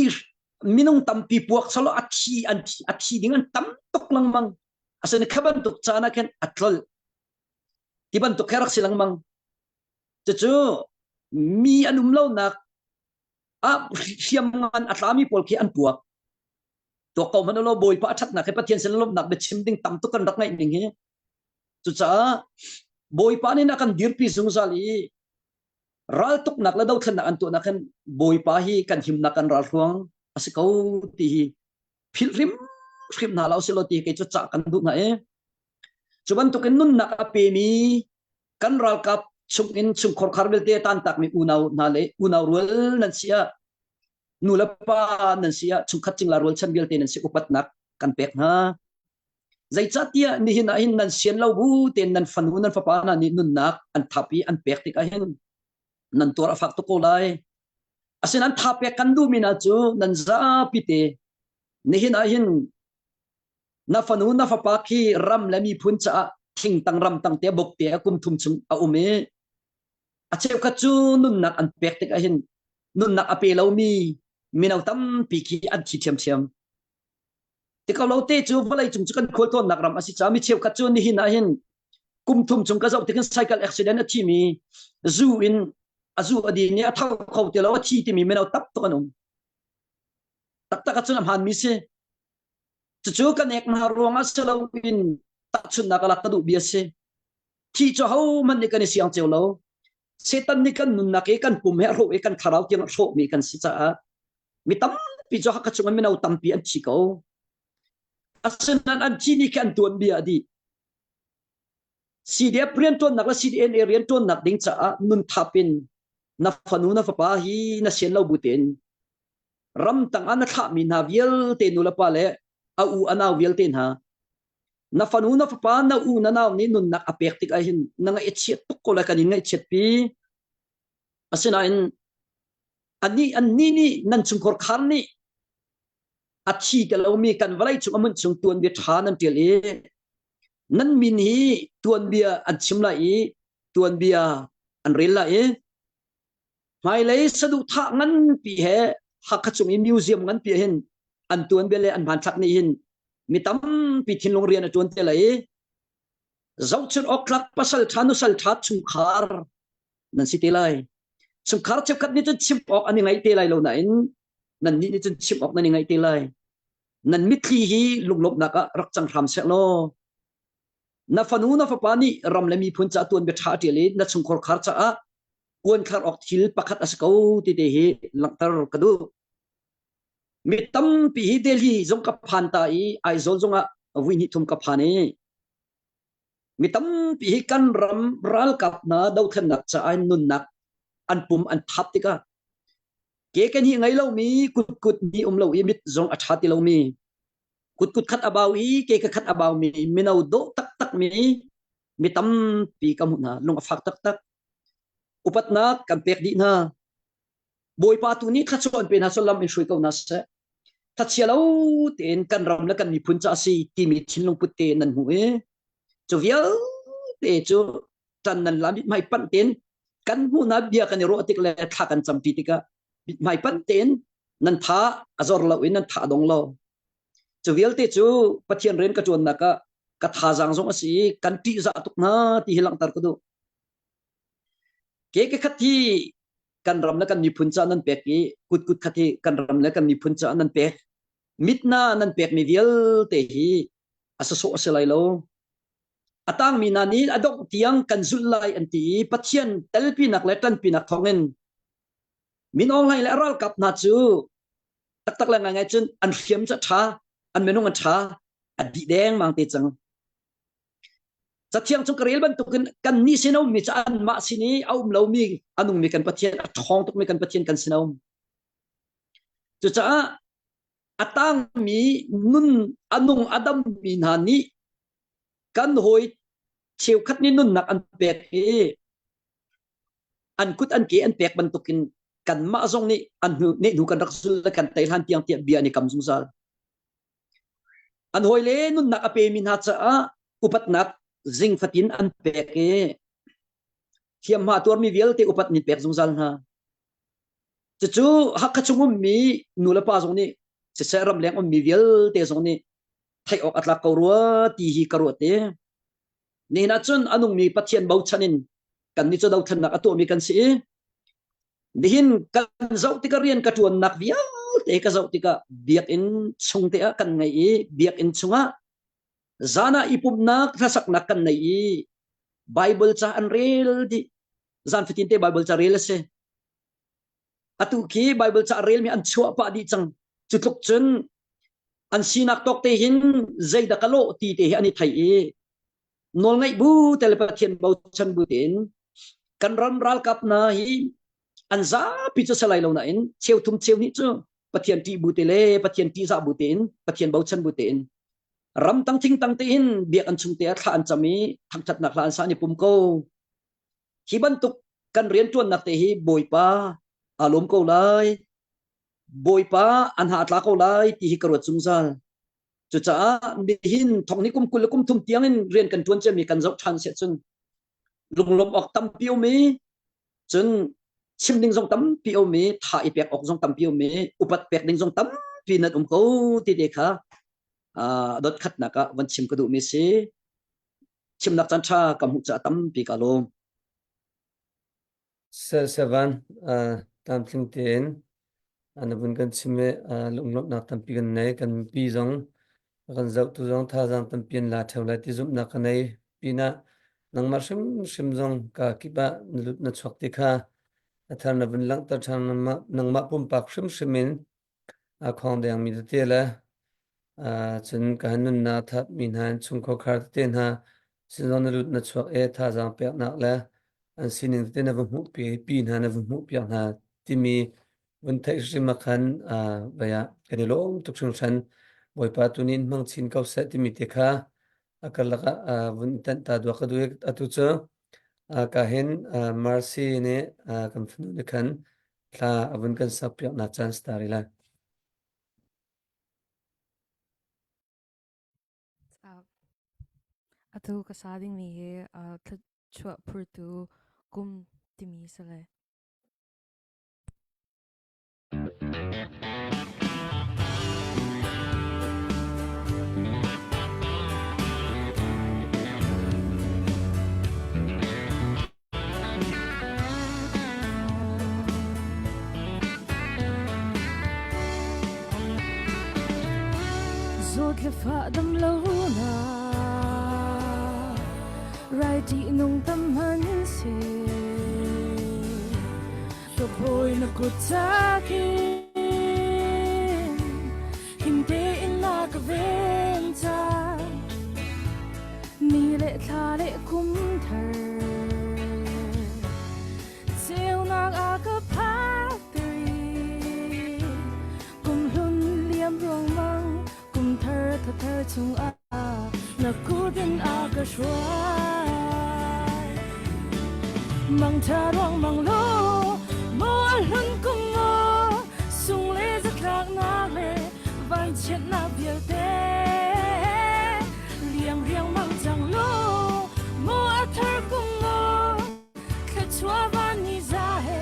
minung tam pi puak salo athi dengan tam tok lang mang asan khaban tok chana ken atlol tiban tok kerak silang mang chu mi anum lo nak a siam ngan atlami pol ki an puak to ko manolo boy pa that na ke pathian selom nak be chim ding tam tok kan rak ngai ning he chu cha boy pa ni na kan dir pi zungzali ral tuk nak la daw thlan na antu na kan boy pa hi kan him na kan ral ruang asikau ti phil rim na law selo ti ke chu cha kan du na e chuban to ken nun na ka pe mi kan ral kap chung in chung khor khar bel te tan tak mi unau rul nan sia nula pa nan sia chung khat ching la rul chan bel te nan si upat nak kan pek na zai cha tia ni hin nan sian lo bu ten nan fan hu nan fa pa na ni nun nak an thapi an pek te ka hen nan tor afak to ko lai asin an thape kan du mina chu nan za pite ni hin na fanu na fa pa ki ram lami phun cha thing tang ram tang te bok te kum thum chung a ume a cheu kha chu nun nak an pek tek a hin nun nak a pe lo mi minau tam pi ki an chi thiam thiam te ka lo te chu valai chung chu kan khol ton nak ram asi cha mi cheu kha chu ni hin a hin kum thum chung ka zau te kan cycle accident a thi mi zu in azu adi ni a thau khau te lo a thi ti mi minau tap to kanum tak tak chu nam han mi se chu kan ek na ronga selo in ta chun na kala kadu bia se thi cho ho man ni kan siang cheu lo setan ni kan nun na ke kan pum he ro e kan tharau ti ro mi kan si cha mi tam pi jo ha ka chung mi nau tam pi an chi ko asan an chi ni kan tuan bia di si dia prian ton nak la si en rian ton nak ding cha nun thapin na fanu na fa pa hi na sen lo buten ram tang an tha mi na vial te nu la pa le a u ana vial ten ha na fanu na fa pa na u na naw ni nun nak apek tik a hin na nga etchet tuk ko la kanin nga etchet pi asina in ani ni nan chung khor khar ni achi ka lo mi kan valai chung amun chung tuan bi tha nan tel e nan min hi tuan bia an chimla e tuan bia an rela e mai lei sadu tha ngan pi he hakachung in museum ngan pi hin an tuan bia le an ban thak ni hin mi tam pi thin long rian tuan te lai zau chun oklak pasal thanu sal that chung khar nan si te lai chung khar chep khat ni chun chim ok ani ngai te lai lo na in nan ni chun chim ok na ni ngai te lai nan mitli hi lunglop naka rak chang ram se lo na fanu na fa pani ram le mi phun cha tuan be tha ti le na chung khor khar cha a kuan khar ok thil pakhat asko ti te hi langtar kadu mi tam pi hi delhi jong ka phan ta i ai zol zonga win hi thum ka phane mi tam pi hi kan ram ral kap na dau than nak cha ai nun nak an pum an thap ti ka ke kan hi ngai lo mi kut kut ni lo i mit zong a tha ti lo mi kut kut khat abaw i ke ka khat abaw mi minau do tak tak mi tam pi kam na long afak tak tak upat na kan pek di na boy pa tu ni khachon pe na so lam in shui ko na se ta chialo ten kan ram la kan mi phun cha si ti mi thin long put te nan hu e chu vial te chu tan nan lam mai pan ten kan hu na bia kan ro atik le tha kan cham pi tika mai pan ten nan tha azor lo in nan tha dong lo chu vial te chu pathian ren ka chon na ka tha jang jong asi kan ti za tuk na ti hilang tar ko do ke khathi kan ram la kan mi phun cha nan pek ki kut kut khathi kan ram la kan mi phun cha nan pek mitna nan pek mi vial te hi asa so asalai lo atang mi nani adok tiang kan zulai anti pathian telpi nak letan pinak thongen min ong lai le ral kap na chu tak tak la ngai chun an khiam cha tha an menung an tha adi deng mang te chang sathiang chung karel ban tu kan ni sino mi chan ma sini au lo mi anung mi kan pathian thong tuk mi kan pathian kan sino chu cha atang mi nun anung adam mi nani kan hoi cheu khat ni nun nak an pek e an kut an ke an pek ban tukin kan ma zong ni an hu ne du kan raksul kan tai han tiang tiang bia ni kam zung sal an hoi le nun nak ape min ha cha upat nak zing fatin an pek e thiam ma tor mi vial te upat ni pek zung sal ha chu hakachungum mi nula pa zong ni se seram leng om mi vial te zong ni thai ok atla korwa ti hi karote ni na chun anung mi pathian bau chanin kan ni chu dau than nak atu mi kan si dihin kan zau ti ka rian ka tuan nak vial te ka zau ti ka biak in chung te kan ngai e biak in chunga zana ipup nak thasak nak kan nai e bible cha an rel di zan fitin te bible cha rel se atu ki bible cha rel mi an chua pa di chang chutluk chun an sinak tok te hin zaida kalo ti te ani thai e nol ngai bu telepathian bau chan bu ten kan ram ral kap na hi an za pi chu salai lo na in cheu thum cheu ni chu pathian ti bu te le pathian ti za bu ten pathian bau chan bu ten ram tang thing tang te hin biak an chung te thla an chami thang chat nak la an sa ni pum ko hi ban tuk kan rian tuan nak te hi boi pa alom ko lai boi pa an ha tla ko lai ti hi karot chung sal chu cha mi hin thong ni kum kul kum thum tiang in rian kan tuan che mi kan zau than se chun lunglom ok tam piu mi chun chim ding zong tam piu mi tha i pek ok zong tam piu mi upat pek ding zong tam pi nat ko ti de kha dot khat na ka van chim ko du mi se chim nak chan tha kam hu cha tam pi ka lo sevan tam thing ten an bun kan chime lunglop nak tam pi kan nei kan pi zong kan zau tu zong tha zang tam pian la thau la ti zum na kan nei pina nang mar shim zong ka ki ba nulut na chok ti kha athar na bun lang ta thang nang ma pum pak shimin a khong dang mi te la chun ka hanun na that min han chung kho khar ten ha sin zong nulut na chok e tha zang pe nak la an sinin te na vu pi na na vu pi na ti mi bun thai shim khan baya kani lom tuk chung chan boi pa tunin mang chin kau sa ti mi te kha akalaka bun tan ta dwa ka du atu cho ka hen mercy ne kam phunu ne khan thla abun kan sak pyak na chance tari la atu kasading mi he chua purtu kum timi sale. Zot le fa dam lo na rai ti nung tâm hắn se to boy na ko ta kin him te in la ka ven ta mi le tha le kum thar seo na a ka pa tri kum hun liam rong mang kum thar tha thar chung a na ku din a ka shwa mang tha rong mang lo mo hun kum mo sung le za thak na le van chet na biel te liang riang mang jang lo mo a thar kum mo kha chwa van ni za he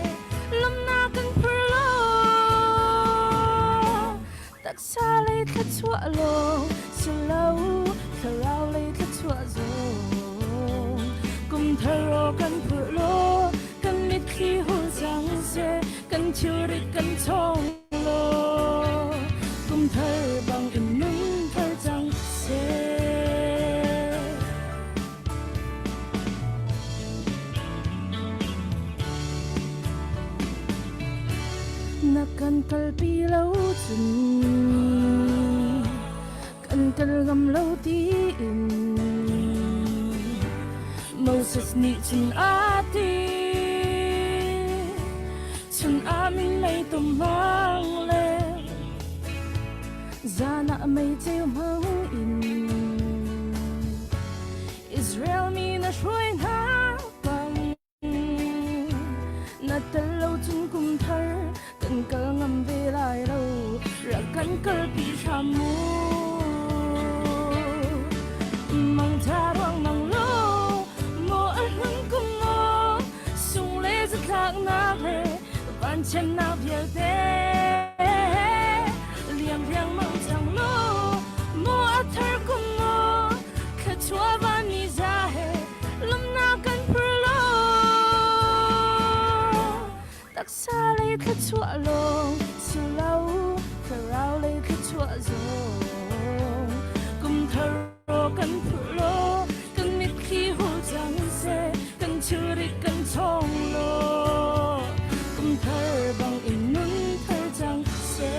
lam na kan phur lo tak sa le kha chwa lo so lo kha lao le kha chwa zo kum tharo kan phur lo kan mit khi hu jang se kan churi kan chong lo kum thar bang in nung thar jang se na kan kal pi lo chun kan kal gam lo ti in Moses ni chun ati chun amin mai tum mang le zana mai teu mang in Israel mi na shroi na bang na talo chun kum thar kan kal ngam ve lai lo ra kan kal pi shamu mang tha rong mang lo na le van chen na biel te liang liang mang jang lo mo a thar kum mo kha chwa van ni za he lam na kan phur lo tak sa le kha chwa lo su lau kha rao le kha chwa zo kum thar ro kan phur lo kan mit khi ho jang se kan churi kan chong lo thar bang in nun thar jang se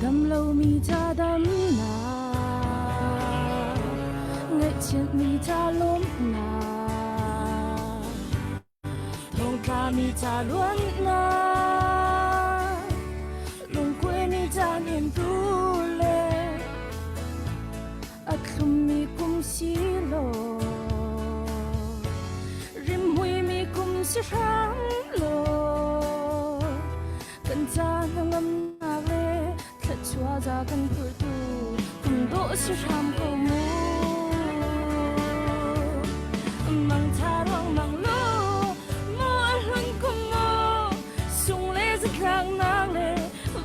dam lo mi cha dam na ngại chuyện mi cha lốm na thong ca mi cha luan na du le at mi kum si lo rim hui mi kum si rang lo kan cha ngam na le thla chua za kan pu tu kum do si ram ko mu mang tha rong mang lo mo hun kum mo sung le za klang na le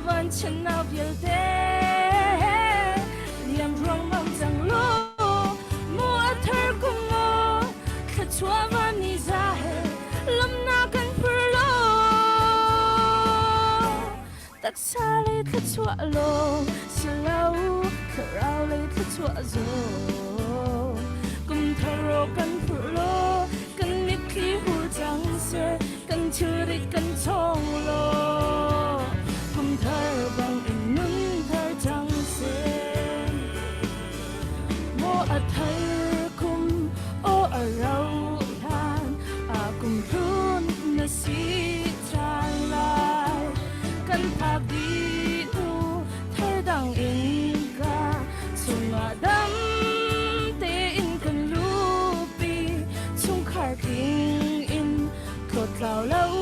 van chen na biel de liam rong mang zang lo mo thar kum mo thla chua van ni za he lam na kan pur lo tak sa le thla chua lo si lau ka rau le thla chua zo kum tharo kan pur lo kan mit khi hu chang se kan churi kan chong lo kum thar bang in nun thar chang se mo a thar kum o a rau han a kum prun na si chan lai kan phak di nu thar dang in ka chung a dam te in kan lu pi chung khar king in thot lao lâu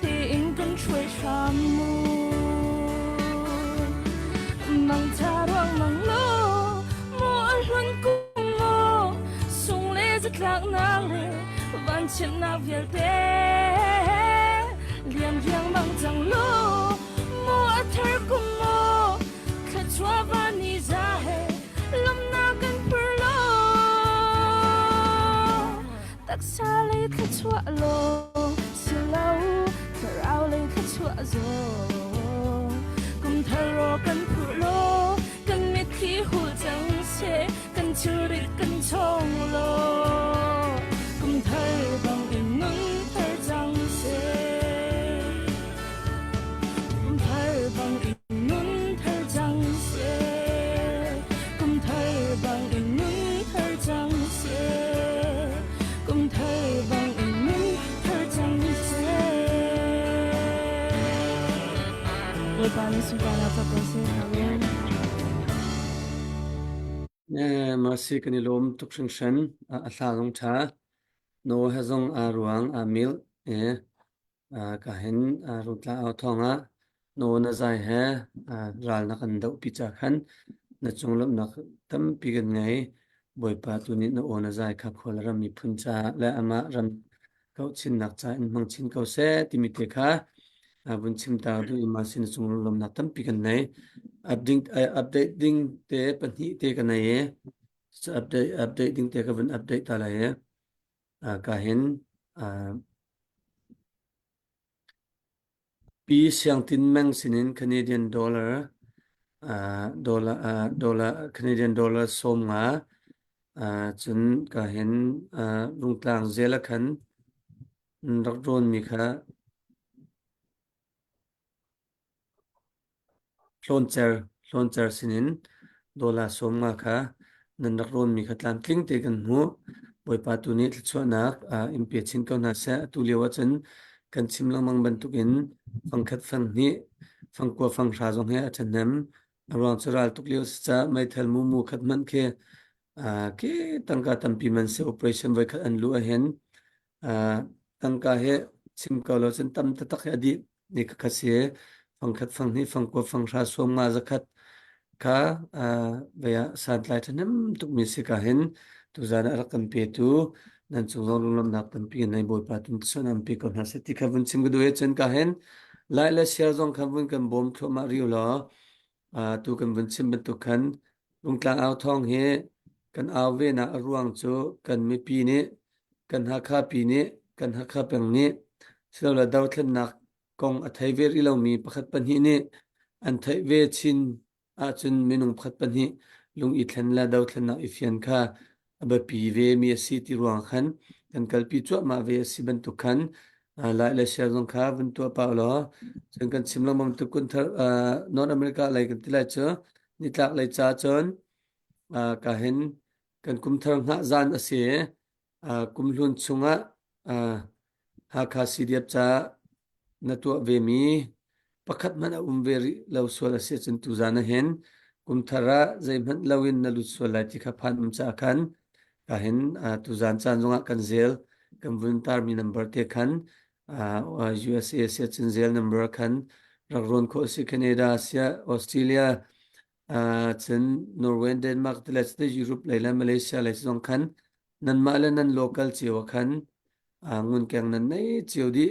te in kan chui sham mu mang cha ruang mang lo mo luan kum mo sung le zat lak na le van chen na vial te liam riang mang jang lo mo athar kum mo kha chua van ni za he lam na kan pur lo tak sa le kha chua lo si lau ka rau le kha chua zo kum tharo kan pur lo kan mit khi hu chang se kan churi kan chong lo kum thar bang in nun thar chang se kum thar bang in nun thar chang se kum thar bang in nun thar chang se kum thar bang in nun thar chang se ôi ba ni su ba la ta ko se amen Mercy kan ilom tuk sing shen a thlang tha no hazong a ruang a mil ka hen rutla au thonga no na zai he ral na kan dau pi cha khan na chunglom na tam pi gan ngai boi pa tu ni na ona zai kha khol ram mi phun cha la ama ram kau chin nak cha in mang chin kau se ti mi te kha bun chim ta du ma sin chunglom na tam pi gan nai update ding te pani te kan nai update ding te ka bun update ta la ye ka hen pi siang tin meng sinin Canadian dollar dollar Canadian dollar som nga chun ka hen rung tlang zela khan rak ron mi kha hloncher sinin dollar som nga kha nan rak ron mi kha tlam tling te kan hu boi pa tu ni thchwa nak impe chin ko na sa tu lewa chen kan chim lang mang ban tukin phang khat phang ni phang ko phang sha jong he achanam arang chural tuk leo cha mai thal mu khat man khe ke tangka tampi man se operation vai khat an lu a hen tangka he chim ko lo chen tam ta tak adi ni kha se phang khat phang ni phang ko phang sha som nga zakhat ka baya sad lai thanem tuk mi se ka hen tu zana rakam pe tu nan chung long nak tam pi nai boi pa tum chon am pi ko na se ti khavun chim gu chen ka hen lai la sia jong khavun kan bom thlo ma riu lo tu kan bun chim ben tu khan lung tlang au thong he kan au ve na ruang chu kan mi pi ni kan ha kha pi ni kan ha kha peng ni selo la daw thlen nak kong a thai ver ilo mi pakhat pan hi ni an thai ve chin chun minung pakhat pan hi lung i thlen la daw thlen na ifian kha aba pi ve mi si ti ruang khan kan kal pi chu ma ve si ben tu khan lai la sia jong kha bun tu pa lo chen kan chim lam tu kun thar North America lai kan tilai chu ni tlak lai cha chon ka hen kan kum thar nga zan ase kum hlun chunga ha kha si diap cha na tu ve mi pakhat man a veri lo sual ase chun tu zana hen kum thara zai man lawin na lut sual lai ti kha phan cha khan ka hen tu zan chan zonga kan zel kan vun tar mi number te khan USA se chun zel number khan ron kho si Canada sia Australia chen Norway Denmark te la te Europe lai la Malaysia lai zong khan nan ma la nan local chiwa khan ngun kyang nan nei chiu di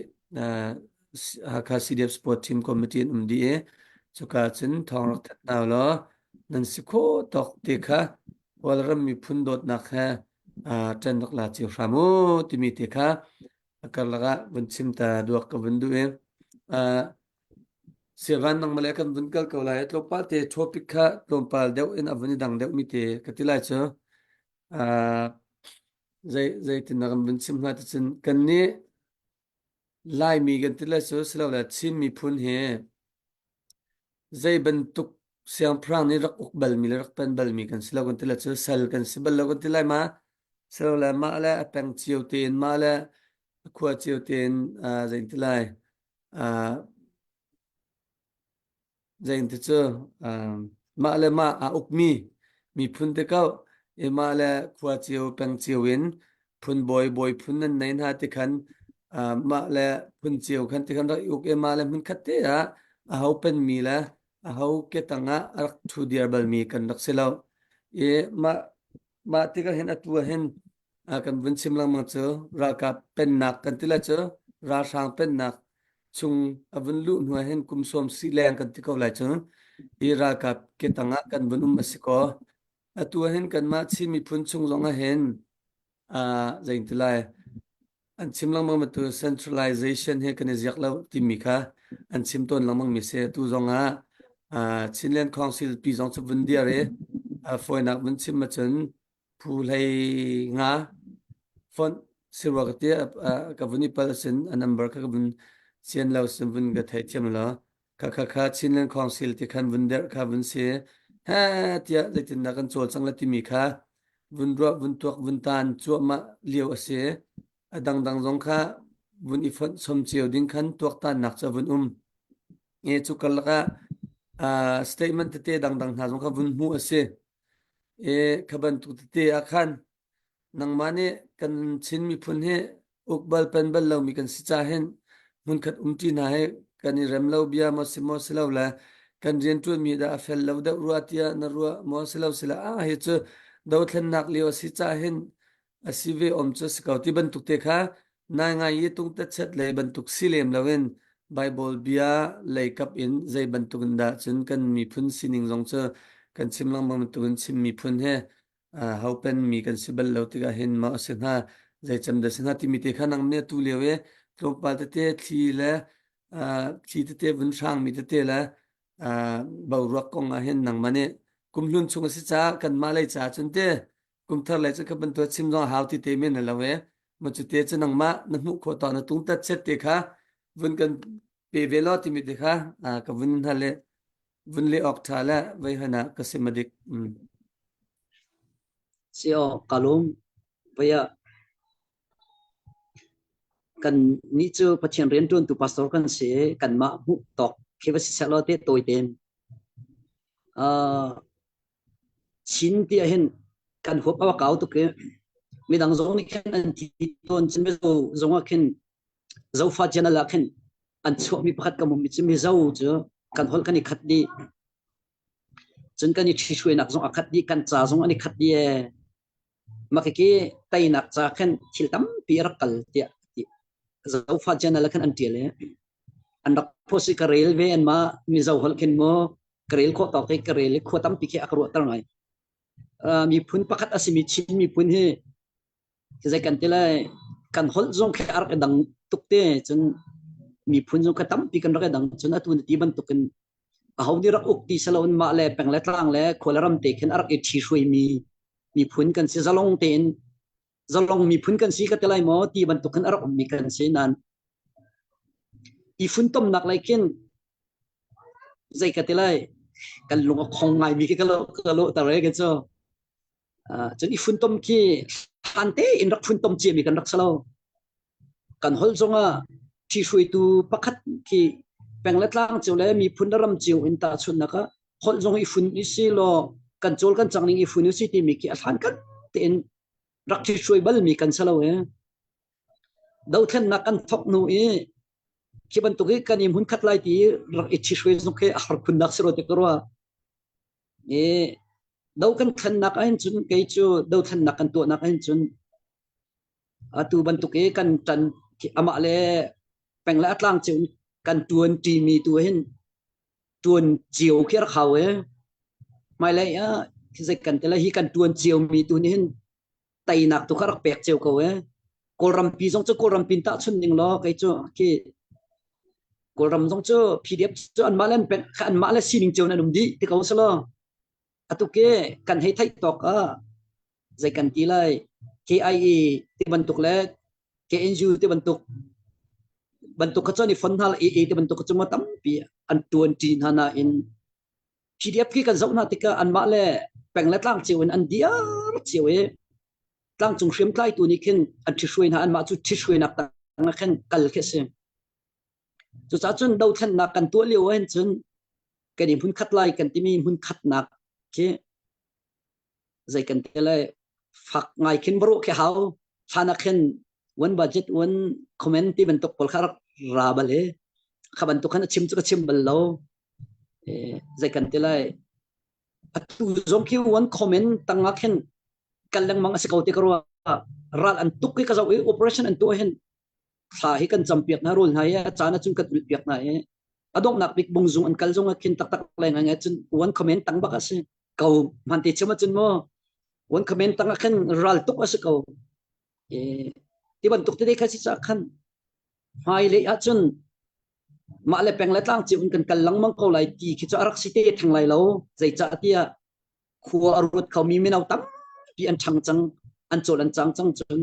haka CDF Sport Team Committee di chuka chen thong rak that naw lo nan sikho tok te kha walram mi phun dot na kha tren dak la chiu ramo ti mi te kha akar laga bun chim ta duak ka bun du sevan nang malakan bun kal ko la tlo pa te topic kha tlom pal deu in avani dang deu mi te katilai cho zai tin nagam bun chim na te chen kan ni lai mi gan tila so silo la chim mi phun he zai bentuk siang prang ni rak uk bal mi rak pen bal mi kan silo gan tila so sal kan sibal lo gan tila ma silo la ma la apeng chiu tin ma la khua chiu tin zai tilai zai ti cho ma la ma uk mi phun te kau e ma la khua chiu peng chiu in phun boy phun nan nain ha ti khan ma la phun chiu khan ti khan ra uk e ma la mun khatte hau pen mi la hau ke tanga rak thu diar bal mi kan rak selo e ma ti ka hen atu hen kan bun sim lang ma cho ra ka pen nak kan ti la cho ra sang pen nak chung avun lu nu hen kum som si leng kan ti ko la cho e ra ka ke tanga kan bun masiko atu hen kan ma chi mi phun chung longa hen zain ti lai an chim lang mang tu centralization he kan ziak lo ti mi kha an chim ton lang mang mi se tu zonga Chinland Council pi zong chu vun dia re foi nak vun chim ma chen phu lai nga fon sirwa ka te ka vuni pal sen a number ka vun chen lo sen vun ga thai chem la kha Chinland Council ti khan vun der kha vun se ha tia le tin na kan chol chang la ti mi kha vun ro vun tok vun tan chu ma liu ase adang zong kha vun ifon som chiu ding khan tok tan nak cha vun e chu kal ka statement te dang na zong kha vun mu ase e khaban tu te akhan nang mane kan chin mi phun he ukbal pen bal lo mi kan si cha hen mun khat ti na he kan rem lo bia mo silo la kan rian tu mi da fel lo da ruatia na ruwa mo silo sila he chu do thlen nak liu si cha hen asive om chu skauti ban tuk te kha na nga ye tung ta chat le ban tuk silem lawen bible bia le kap in zai ban tuk da chun kan mi phun sining jong chu kan chim lang mam tun chim mi phun he hau pen mi kan sibal lo ti ga hen ma se na zai cham da se na ti mi te kha nang ne tu lewe to pa te thi le chi te bun sang mi te la bau rak kong a hen nang mane kum lun chung si cha kan ma lai cha chun te kum thar lai cha ka ban to chim jong hau ti te me na lawe ma chu te cha nang ma na mu kho ta na tung ta chet te kha vun kan pe ve lo ti mi te kha ka vun ha le vun le ok tha la vai hana ka se madik sio kalum vaya kan ni chu pathian ren tun tu pastor kan se kan ma mu tok kheba si salo te toy ten chin ti hen kan hop awa kau tu ke mi dang zong ni khen an ti ton chin me zong a khen zo fa jana la khen an chu mi pakhat ka mu mi chim mi zo chu kan hol kan ni khat di chun kan ni thi shwe nak zong a khat di kan cha zong ani khat di makiki tay nak cha khen thil tam pi rakal tia zo fa jana la khen an ti le an dak phosi ka railway an ma mi zo hol khen mo karel kho tok ke karel kho tam pi ke akro tar ngai mi phun pakhat asimi chin mi phun he zai kan tela kan hol zong khe ar dang tukte chun mi phun zong ka tam pi kan ra dang chun atun ti ban tukin a hau ni rak uk ti salon ma le peng le tlang le kholaram te khen ar ke thi shui mi phun kan si zalong ten zalong mi phun kan si ka telai mo ti ban tukan ar mi kan se nan i phun tom nak lai ken zai ka telai kan lunga khong ngai mi ke ka lo ta re ke cho chun i phun tom ki ante in rak phun tom chi mi kan rak salo kan hol zonga thi shui tu pakhat ki peng let lang chiu le mi phun ram chiu in ta chun naka hol jong I phun I si lo kan chol kan changning I phun si ti mi ki athan kan ten rak thi shui bal mi kan salo dau then na kan thok nu khi ban tu kan im hun khat lai ti rak I thi shui zong ke har khun nak sro te korwa dau kan khan nak ain chun ke chu dau then nak kan tu nak ain chun atu ban tu ke kan tan ama le peng la atlang chiu kan tuan ti mi tu hen tuan chiu kher khaw mai lai khi zai kan tela hi kan tuan chiu mi tu ni hen tai nak tu kharak pek chiu ko kolram pi jong chu kolram pin ta chun ning lo kai chu ki kolram jong chu pdf chu an malen pen an mala sining chiu na num di ti ko salo atu ke kan hei thai tok zai kan ti lai KIA ti bantuk le KNU ti bantuk ka choni fon hal AA ti bantuk chu ma tam pi an tuan tin hana in PDF ki kan zauna tika an ma le peng la tlang chiu an diar chiu tlang chung hrim tlai tu ni khen an thi hruin ha an ma chu thi hruin nak tang khen kal khe se chu cha chun dau than nak kan tu liu hen chun kan in hun khat lai kan ti mi hun khat nak ke zai kan te lai phak ngai khin bro ke hau thana khen one budget one comment ti ban tok pol khar ra bale khaban to khana chim chu ka chim bal lo zai kan te lai atu zong ki one comment tanga khen kalang mang asikaw te karwa ral an tuk ki ka zaw operation an to hen tha hi kan champiak na role na ya chana chung kat piak na adok nak big bung zung an kal zong khin tak tak lai nga chun one comment tang ba ka se kau man te chama chun mo one comment tang khen ral tuk asikaw ti ban tuk te kasi sa khan hai le a chun ma le peng le tlang chi un kan kalang mang ko lai ti ki cha arak si te thang lai lo zai cha tia khuwa arut khau mi menau tam pi an chang chang an chol an chang chang chun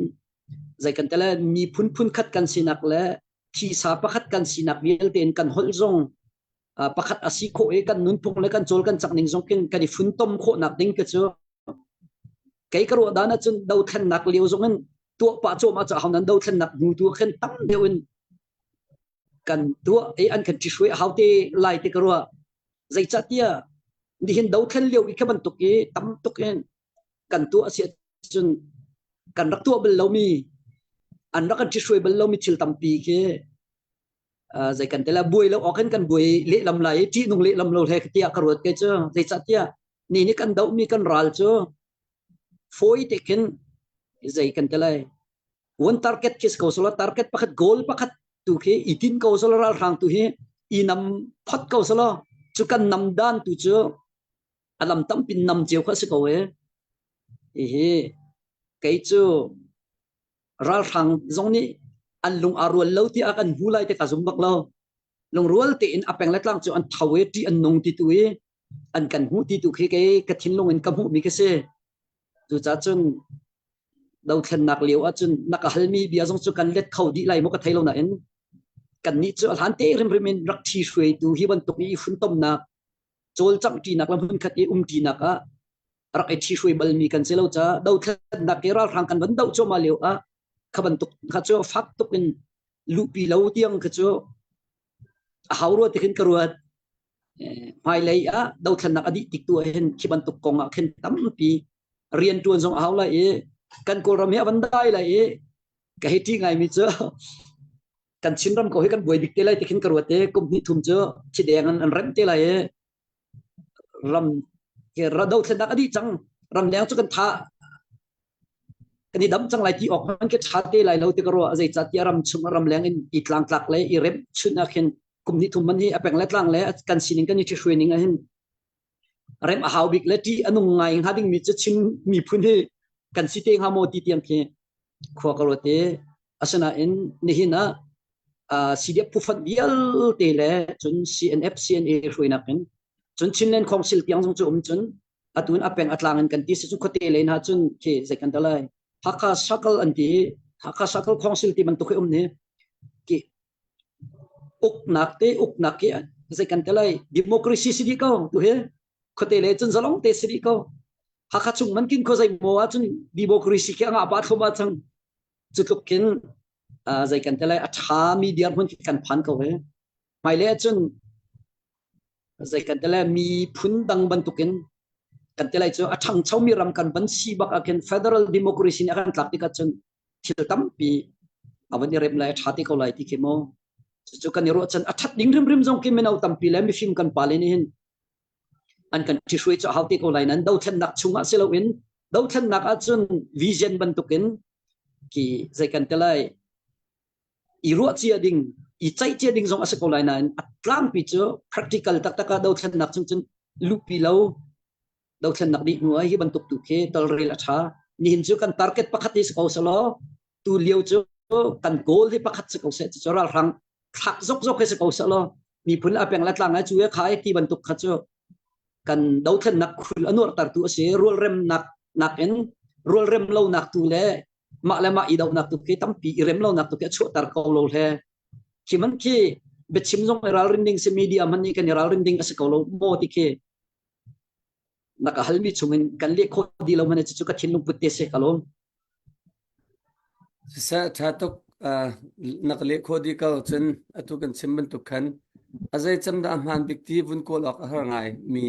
zai kan tela mi phun khat kan sinak le thi sa pakhat kan sinak wel ten kan hol zong pakhat asi kho kan nun phung le kan chol kan chak ning zong ken kan phun tom kho nak ding ke chu kai karo dana chun dau than nak liu zong an tu pa cho ma cha hanan dau than nak nu tu khen tam deuin kan tu an kan chi shwe haute lai te karo zai cha tia ni hin dau than liu ki ban tuk tam tuk en kan tu asia chun kan rak tu bel lo mi an rak chi shwe bel lo mi chil tam pi ke zai kan tela buai lo okan kan buai le lam lai ti nung le lam lo he tia karot ke chu zai cha tia ni kan dau mi kan ral chu foi te ken zai kan tela one target kis ko sola target pakhat goal pakhat tu ke itin ko sola ral rang tu he inam phat ko sola chu kan nam dan tu chu alam tam pin nam jeu kha se ko cái chu ral rang zong ni an lung arul lo ti akan hulai te ka zum bak lo lung rual te in apeng latlang chu an thawe ti an nong ti tu an kan hu ti tu ke ka thin long in kam hu mi ke se chu cha chun dau thlen nak liu a chun nak hal mi bia zong chu kan let khau di lai mo ka thailo na en kan ni chu han te rim rim rak thi shwe tu hi ban tok ni fun tom na chol chang ti nak lam hun khat ti nak a rak ai thi shwe bal mi kan selo cha dau thlen nak ke ral rang kan ban dau cho ma liu a khaban tuk kha cho fak tuk in lu pi lo tiang kha cho hauro te khin karuat mai lei a dau thlen nak adi tik tu hen khiban tuk kong a khen tam pi rian tuan zong haula kan ko ram he ban dai la ka heti ngai mi cho kan chinram ko he kan boi dik te lai te khin karuat te kum ni thum cho chi deng an rem te lai ram ke ra dau thlen nak adi chang ram leng chu kan tha kan dam chang lai ti ok man ke tha te lai lo te karo azai cha ti ram chum ram leng in itlang tlak le I rem chuna khen kum ni thum man hi apeng le tlang le kan sining kan ni thi shwening a hin rem a hawbik le ti anung ngai having mi chu chin mi phun he kan si te ha mo ti tiang ke khwa karo te asana in ni hina CDF pu fat bial te le chun CNF CNA shwena ken chun chinlen council tiang jong chu chun atun apeng atlangan kan ti su khote le na chun ke zai kan dalai haka sakal anti haka sakal council ti man to khum ne ki uk nak ke zai kan dalai democracy sidi ko tu he khote le chun zalong te sidi ko haka chung man kin ko zai mo a chun democracy ke anga ba thoma chang chu tuk kin zai kan dalai atha media hun kan phan ko he mai le chun zai kan tele mi phun dang ban tukin kan tele chu athang chau mi ram kan ban si bak aken federal democracy ni akan tlak ti ka chun thil tam pi awani rem lai thati ko lai ti kemo chu kan ro chan athat ding rim jong ki menau tam pi le mi film kan pale ni hin an kan ti shui chu hauti ko lai nan do then nak chunga selo in do then nak a chun vision ban tukin ki zai kan tele i ro chia ding i chai chia ding jong asako lai nan atlang pi chu practical tak taka do then nak chun lupi lo do then nak di nuai hi ban tuk tu ke tol re la tha ni hin chu kan target pakhati ko salo tu liu chu kan goal hi pakhat se ko se chu ral rang thak jok jok se ko salo mi phun a peng la tlang a chu e khai ti ban tuk kha chu kan do then nak khul anor tar tu se rol rem nak en rol rem lo nak tu le ma le ma i do nak tu ke tam pi rem lo nak tu ke chu tar ko lo he ki man ki be chim jong ral rinding se media man ni kan ral rinding as ko lo mo ti ke naka halmi chungin kan le kho di lo man chu ka thinlung putte se kalom sa thatok nakle khodi kal chen atu kan simban tu khan azai chamda man bikti bun ko lok harangai mi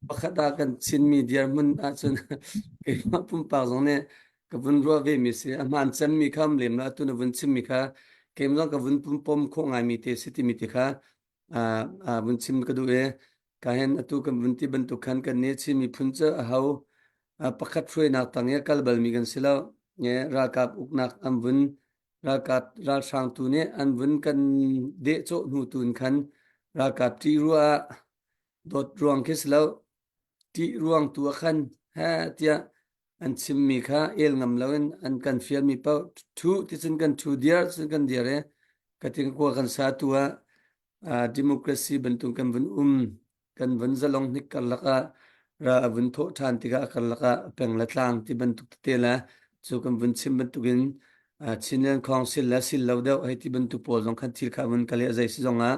pakhada kan chin media mun a chun ke ma pum pa jong ne ka bun ro ve mi se man cham mi kham lem na tu na bun chim mi kha kem jong ka bun pum pom kho ngai mi te city mi te kha bun chim ka du e ka hen atu kan bun ti ban tu khan kan ne chi mi phun cha hau pakhat throi na tang ya kal bal mi kan silo ye ra kap uknak am bun ra kap ra sang tu ne an bun kan de cho nu tun khan ra kap ti ruwa dot ruang ke silo ti ruang tu khan ha tia an chim mi kha el ngam lawen an kan fial mi pa thu ti chen kan thu dia chen kan dia re ka ting ko kan sa tua democracy bentung kan kan bun zalong nik kal laka ra bun tho than ti ga kal laka peng la tlang ti bentuk te la chu kan bun chim bentukin chinen council la sil lo da ai ti bentuk pol jong khan thil kha bun kale azai si jonga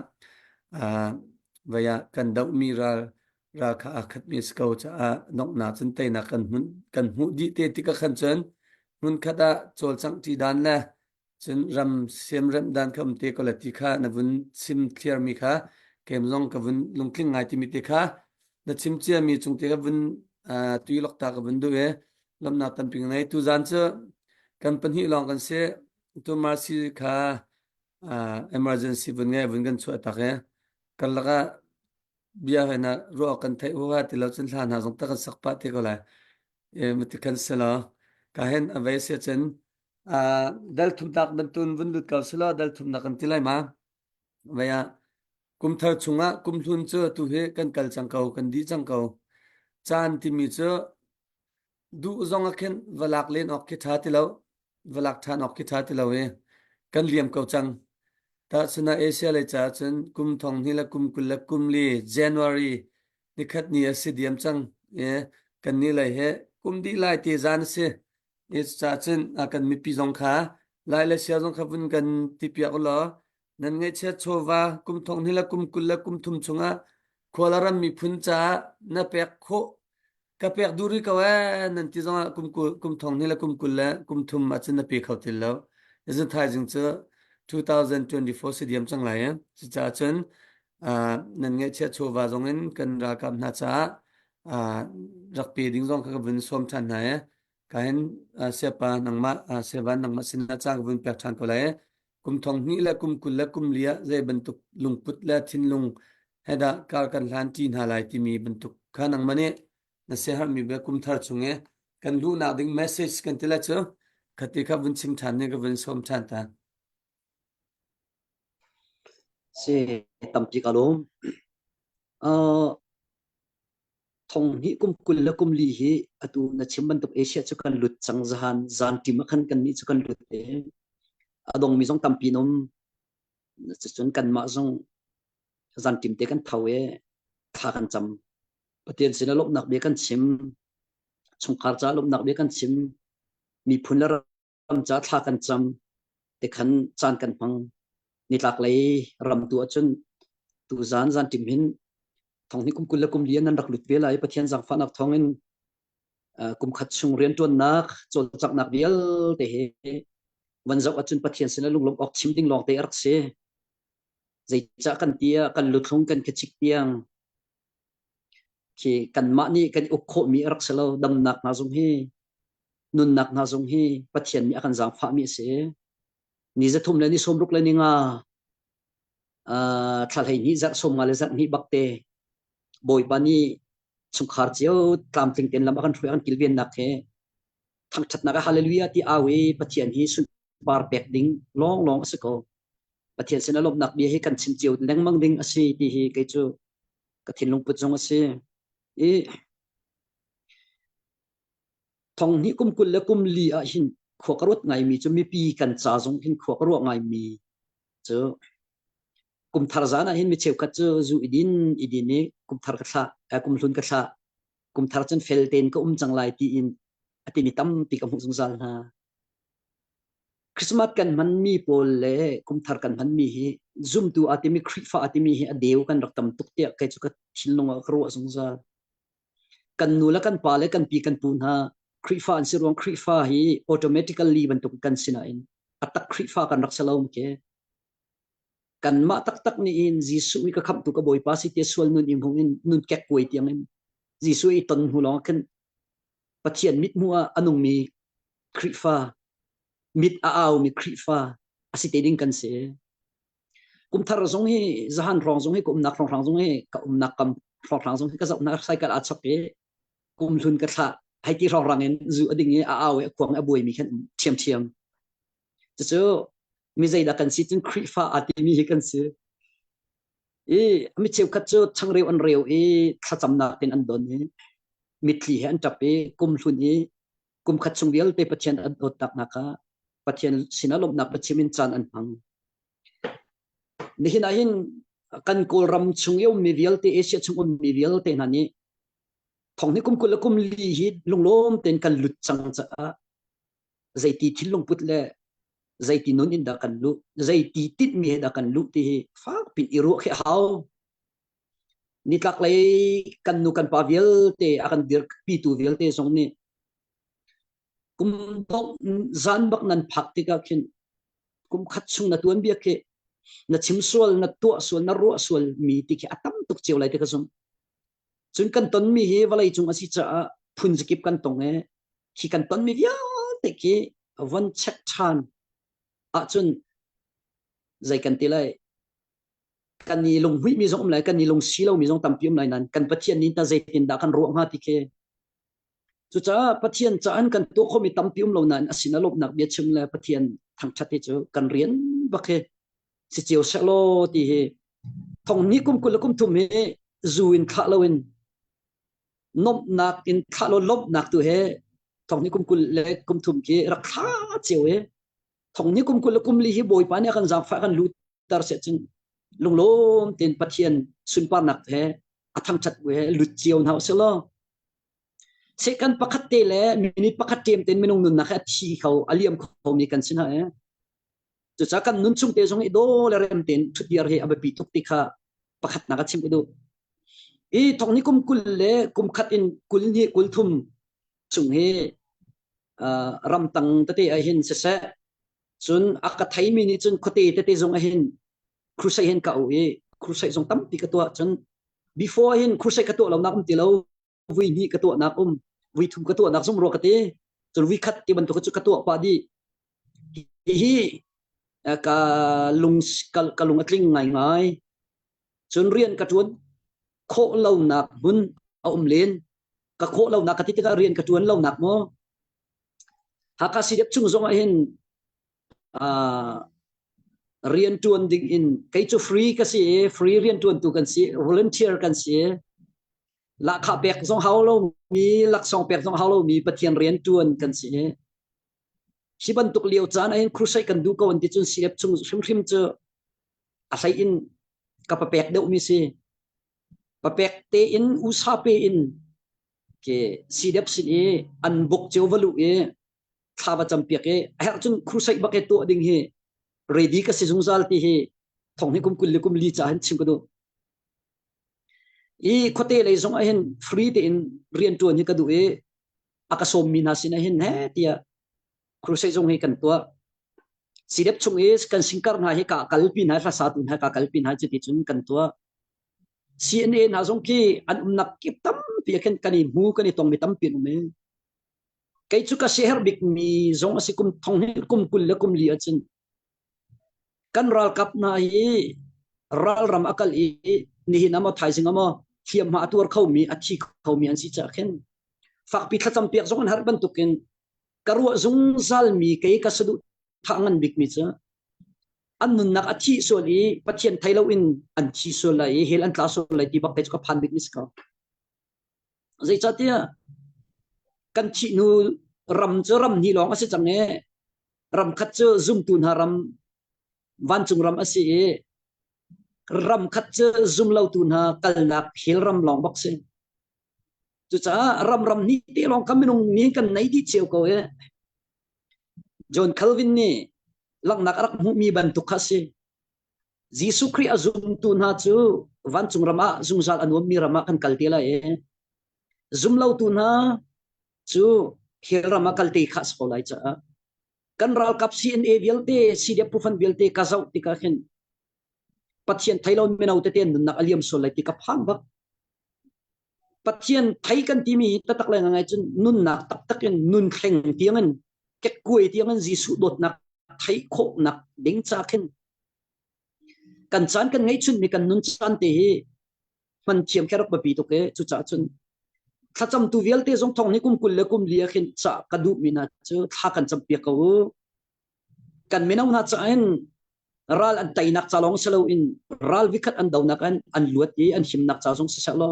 vaya kan dau mi ra kha akhat mi sko cha nok na chen te na kan hu di te ti ka khan chen mun khada chol chang ti dan la chen ram sem ram dan kham te ko la ti kha na bun sim clear mi kha kem jong ka bun lungking ngai ti mi te kha na chim chia mi chung te ka bun tui lok ta ka bun du e lam na tam ping nai tu zan cha company long kan se tu marsi kha emergency bun ngai bun kan chu ta ke kal la bia hena ro kan thai wa ti lo chen thlan ha jong ta kan sakpa te ko la e mati kan sela ka hen avai se chen dal thum tak ban tun bun lut kal sela dal thum na kan tilai ma vaya kum thar chunga kum thun chu tu he kan kal chang kau kan di chang kau chan ti mi chu du zong a khen walak len ok ki tha ti lo walak than ok ki tha ti lo e kan liam kau chang ta suna asia le cha chen kum thong ni la kum kul la kum li january ni khat ni asidiam chang e kan ni lai he kum di lai te jan se e cha chen akan mi pi jong kha lai la sia jong kha bun kan ti pia ko lo nan nge che chowa kum thong ni la kum kul la kum thum chunga kholaram mi phun cha na pek kho ka pek duri ka wa nan ti jong kum thong ni la kum kul la kum thum a chen na pe khau til lo is thai jing che 2024 sidiam chang lai chi cha chen nan nge che chowa jong in kan ra kam na cha rak pe ding jong ka bun som than na ka hen sepa nangma sevan nangma sin na chang bun pek than ko lai kum thong ni la kum kul la kum lia zai bentuk lungput la thin lung heda kar kan hlan tin halai ti mi bentuk khanang mane na se har mi be kum thar chunge kan lu na ding message kan tila chu khati kha bun chim than ne ka bun som than ta se tam pi kalom thong hi kum kul la kum li hi atu na chimban tok asia chu kan lut chang zan ti ma khan kan ni chu kan lut te adong mi jong tam pi nom chun kan ma jong zan tim te kan thawe kha kan cham patien sina lop nak be kan chim chung khar cha lop nak be kan chim mi phun la ram cha tha kan cham te khan chan kan phang ni tlak lei ram tu chun tu zan tim hin thong ni kum kul la kum lian nan rak lut be lai pathian jang fa nak thong in kum khat chung rian ton nak chol chak nak bial te he wan zau achun pathian sina lunglom ok chim ding long te ark se zai cha kan tia kan luthung kan kachik tiang khi kan ma ni kan ukho mi rak selo dam nak na zum hi nun nak na zum hi pathian mi akan zang pha mi se ni za thum le ni som ruk le ni nga thal hai ni zat som nga le zat ni bakte boy bani chung khar chiu tlam ting ten lam akan thui an kilben nak he thang that na hallelujah ti awe pathian hi sun par pek ding long long asiko pathian sina lop nak bi hi kan chim chiu leng mang ding asi ti hi ke chu ka thin lung put jong ase e thong ni kum kul le kum li a hin kho karot ngai mi chu mi pi kan cha jong hin kho karo ngai mi chu kum thar zana hin mi cheu kha chu zu idin ni kum thar ka tha kum hlun ka tha kum thar chen fel ten ko chang lai ti in ati mi tam pi ka hung zal na Christmas kan man mi pol le kum thar kan man mi hi zoom tu ati mi khrifa ati mi hi adeu kan raktam tuk te kai chu ka thilnong akro sung zal kan nu la kan pa le kan pi kan pun ha khrifa an sirwang khrifa hi automatically ban tuk kan sina in atak khrifa kan rak salom ke kan ma tak ni in jisu mi ka kham tu ka boy pa si te sual nun im hong in nun kek koi tiang in jisu i ton hulong kan pathian mit mua anung mi khrifa mit aau mi khrifa asite ding kan se kum thar zong hi zahan rong zong hi kum nak rong zong hi ka nak kam rong zong hi ka zau na cycle a chak pe kum lun ka tha hai ti rong en zu ading hi aau e kwang a boy mi khan thiam chu mi zai da kan si tin khrifa ati mi hi kan se e mi cheu khat chu chang reu an reu e tha cham na ten an don ni mitli he an tape kum lun ni kum khat chung rial te pathian an dot tak na ka pathian sinalom nak pachimin chan an hang ni hin kan kol ram chung yo mi rial te asia chung mi rial te na ni thong ni kum kul kum li hi lunglom ten kan lut chang cha zai ti thilung put le zai ti non in da kan lu zai ti tit mi da kan lu ti fa pin iru khe hau ni tlak lai kan nu kan pa vial te akan dir pi tu vial te song ni kum dok zan bak nan phak ti ka khin kum khat chung na tuan bia ke na chim sual na tu sual na ro sual mi ti ke atam tuk cheu lai te ka sum chun kan ton mi he walai chung asi cha phun jikip kan tong e khi kan ton mi via te ke van chak chan a chun zai kan ti lai kan ni long hui mi zong lai kan ni long si lo mi zong tam pium lai nan kan pathian ni ta zai tin da kan ro nga ti ke chu cha pathian cha an kan to khomi tam pium lo nan asina lop nak bia chim la pathian thang chate chu kan rian bakhe si chiu sa lo ti he thong ni kum kul kum thum he zuin kha lo in nop nak in kha lo lop nak tu he thong ni kum kul le kum thum ke rakha chiu he thong ni kum kul kum li hi boy pa ne kan jang fa kan lu tar se chin lunglom ten pathian sun pa nak he athang chat we lu chiu nau se lo second pakhat te le minute pakhat tem ten minung nun na kha thi khau aliam khau mi kan sina e chu cha kan nun chung te jong i do le rem ten thu diar he abapi tuk ti kha pakhat na ka chim do e thong ni kum kul le kum khat in kul ni kul thum chung he ram tang ta te a hin se se chun aka thai mi ni chun khote te jong a hin crusai hen ka o e crusai jong tam pi ka to chun before hin crusai ka to lo na kum ti lo vui ni ka to na kum vui thum ka to na zum ro ka te chun vui khat ti ban to ka to pa di hi ka lung atling ngai chun rian ka tuan kho lo nak bun a len ka kho lo nak ka ti ka rian ka tuan lo nak mo ha ka si dep chung zong a hin rian tuan ding in kai chu free ka si free rian tuan tu kan si volunteer kan si la kha pek zong hau lo mi lak song pek zong hau lo mi pathian rian tuan kan si si ban tuk liu chan a hin crusade kan du ko an ti chun si dep chung hrim chu a sai in ka pa pek deuh mi si pa pek te in usa pe in ke si dep si e an bok cheu valu e thaba champia ke her chun crusade ba ke to ding he ready ka si zungzal ti he thong ni kum li cha han chim ko do e khote le zong a hen free te in rian tuan ni ka du e aka som mi na sin a hen he tia crusade zong he kan to sidep chung e kan singkar na hi ka kalpin ha fa satun ha ka kalpin ha chuti chun kan tua CNA na zong ki an nak kip tam pi ken kani mu kani tong mi tam pin me kai chu ka shehar bik mi zong asikum thong ni kum kul le kum li achin kan ral kap na hi ral ram akal e ni hi nama thai sing ama thiam ma tur khau mi athi khau mi an si cha khen fak pi thacham piak zong an har ban tukin karwa zung zal mi kai ka sadu thangan bik mi cha an nun nak athi so li pathian thailo in an chi so lai hel an tla so lai ti bak kai ka phan bik mis ka zai cha tia kan chi nu ram cha ram ni long ase chang e ram khat cha zum tun haram van chung ram ase ram khat cha zum lau tun ha kal nak hel ram long bak se chu cha ram ni te long kaminung ni kan nai di cheu ko e John Calvin ni lang nak arak mu mi ban tu khase Jisu Kri azum tun ha chu van chung rama zum zal anom mi rama kan kaltela e zum lau tun ha chu hel rama kalte khas ko lai cha kan ral kap CNA belte CDF pufan belte kazau tika khen pathian thailon menau te ten nak aliam so lai tika phang bak pathian thai kan ti mi tatak lai ngai chun nun nak tak takin nun khleng tiangan ket kuai tiangan Jisu dot nak thai kho nak ding cha khen kan chan kan ngai chun mi kan nun chan te hi man chiam kherap ba pi to ke chu cha chun thacham tu velte jong thong ni kum kul le kum lia khin cha kadu mina chu tha kan cham pia ko kan menau na cha en ral an tainak chalong selo in ral vikhat an dauna kan an luat ye an him nak cha jong sa lo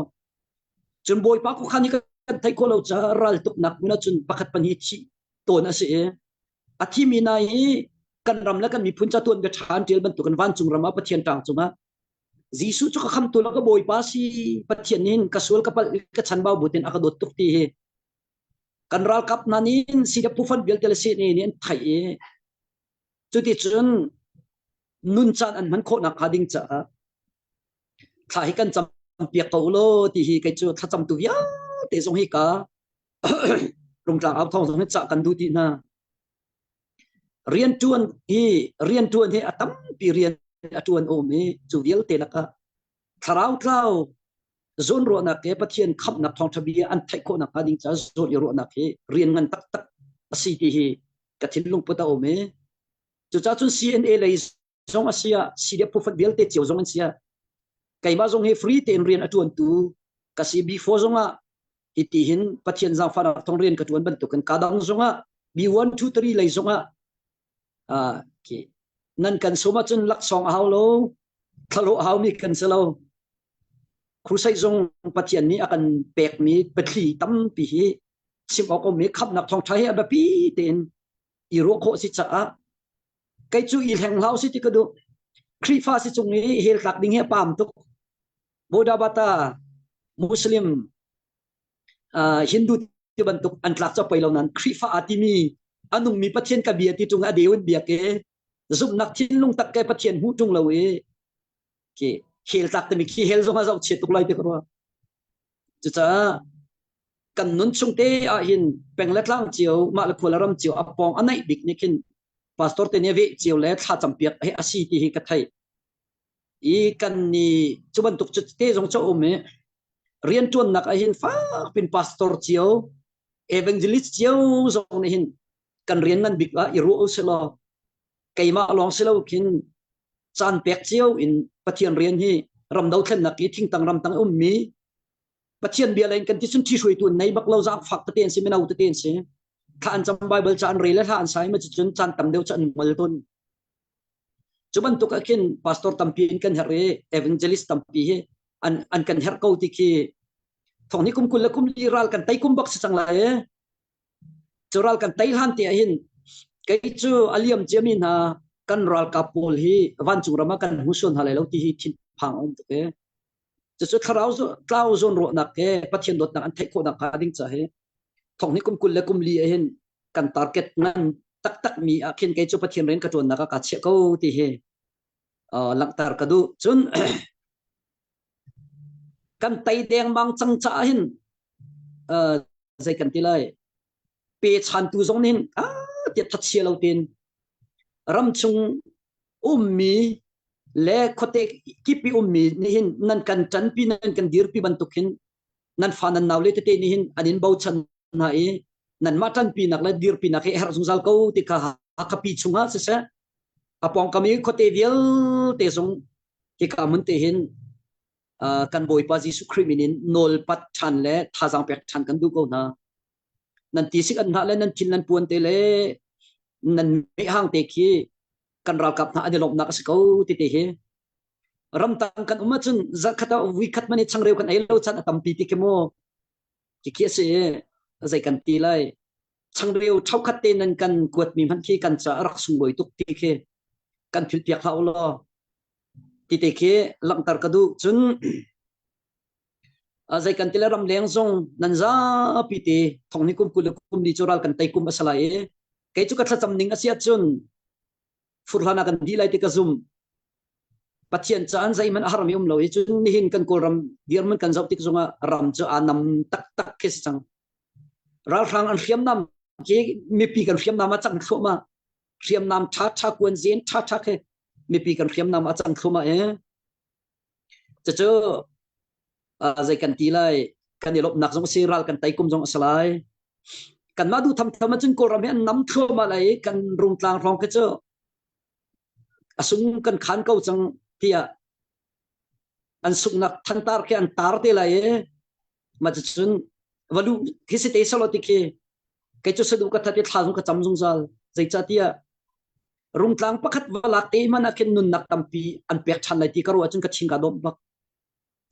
chun boy pa ko khani kan thai ko lo cha ral tuk nak mina chun pakhat pan hi chi to na se e athi mina hi kan ram la kan mi phun cha tuan ga than tel ban tu kan van chung rama pathian tang chunga Jisu chu ka kham tu la ka boy pa si pathian nin ka sul ka pal ka chan baw butin aka dot tuk ti he kan ral kap nanin si da pufan bel tel se ni nen thai e chu ti chun nun chan an man kho na khading cha thai kan cham pia ko lo ti hi kai chu tha cham tu ya te song hi ka rong tlang au thong song cha kan du ti na rian tuan hi atam pi rian atuan o me chu vial te laka tharau tlau zon ro na ke pathian khap na thong thabia an thai ko na ka ding cha zon ro na ke rian ngan tak tak asi ti hi ka thin lung pota o me chu cha chun CNA lei zong asia si de pufat vial te chiu zong an sia kai ma zong he free ten rian atuan tu ka si before zonga iti hin pathian za fa thong rian ka tuan ban tu kan kadang zonga B1 2 3 lei zonga ki nan kan soma chun lak song hau lo thalo hau mi kan selo khusai zong pathian ni akan pek mi pathli tam pi hi sim ko mi khap nak thong thai ba pi ten i ro kho si cha kai chu i heng lau si ti ka du khri fa si chung ni hel tak ding he pam tu boda bata muslim hindu ti ban tu an tlak cha pailo nan khri fa atimi anung mi pathian ka bia ti chung a deun bia ke zum nak thin lung tak ke pathian hu tung lo e ke hel tak te mi khi hel zonga zau che tuk lai te ko chu cha kan nun chung te a hin penglet lang chiu ma la khularam chiu apong anai bik ni kin pastor te ne ve chiu le tha champiak he asi ti hi ka thai i kan ni chuban tuk chu te jong cho me rian chuan nak a hin fa pin pastor chiu evangelist chiu zong ni hin kan rian nan bik a i ru o selo kai ma long selo kin chan pek chiu in pathian rian hi ram dau thlen nak i thing tang ram tang mi pathian bia lain kan ti sun thi shui tu nei bak lo zak phak ta ten si menau ta ten si kha an cham bible chan re la an sai ma chun chan tam deu chan mal ton chuban tu ka kin pastor tampin kan hare evangelist tampi he an kan her ko ti ki thong ni kum kul la kum li ral kan tai kum bak sa chang la e chural kan tai han ti a hin kai chu aliam chemin ha kan ral kapol hi van chung rama kan husun halai lo ti hi thin phang om te chu tharau zo tlau zon ro na ke pathian dot na an thai ko na ka ding cha he thong ni kum kul le kum li a hin kan target nan tak tak mi akhin kai chu pathian ren ka ton na ka che ko ti he lang tar ka du chun kan tai deng mang chang cha hin zai kan ti lai pe chan tu zong nin ti that chia lo tin ram chung mi le khote kipi mi ni hin nan kan chan pi nan kan dir pi bantuk hin nan fanan nawle te ni hin anin bau chan na e nan matan pi nak la dir pi nak e har sung sal ko ti ka ka pi chunga se se apong kami khote vial te sung ki ka mun te hin kan boy pa Jesu Christ nol pat chan le thazang pek chan kan du ko na nan ti sik an na le nan chin nan puan te le nan me hang te ki kan ral kap na adilop na kasi ko ti te he ram tang kan umachun zakata wikat mani changreu kan ai lo chan atam pi ti ke mo ki ki se zai kan ti lai changreu thau khat te nan kan kuat mi man ki kan cha rak sung boi tuk ti ke kan thil piak ha lo ti te ke lang tar ka du chun azai kan tila ram leng zong nan za pi te thong ni kum kum ni choral kan tai kum asalai kai chu ka thla cham ning asia chun furhana kan dilai te ka zum pathian chan zai man haram yum lo e chun ni hin kan kol ram dir man kan zau tik zonga ram chu anam tak tak kes chang ral rang an khiam nam ke mi pi kan khiam nam a chang khoma khiam nam tha tha kwen zen tha tha ke mi pi kan khiam nam a chang khoma e chu zai kan tilai kan ni lop nak zong siral kan tai kum zong asalai kan ma du tham tham chun kol ram an nam thoma lai kan rung tlang rong ke chu asung kan khan kau chang tia an suk nak than tar ke an tar te lai ma chun valu hisite saloti ke kai chu sadu ka thate thazung ka chamjung zal zai cha tia rung tlang pakhat walak te mana ken nun nak tampi an pek than lai ti karu achun ka thinga dom bak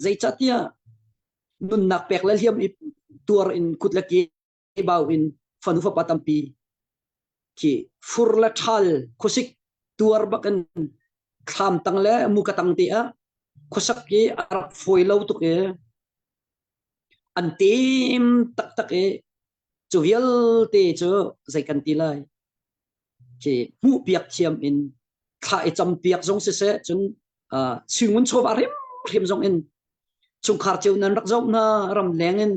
zai cha tia nun nak pek la hiam i tur in kutla ke bau in fanu fa patampi ki furla thal khosik tuar bakan kham tang le muka tang ti a khosak ki arak foi lo tu ke an tim tak tak e chu vial te chu zai kan ti lai ki mu piak thiam in kha e cham piak jong se se chun singun cho barim khim jong in chung khar cheu nan rak jong na ram leng in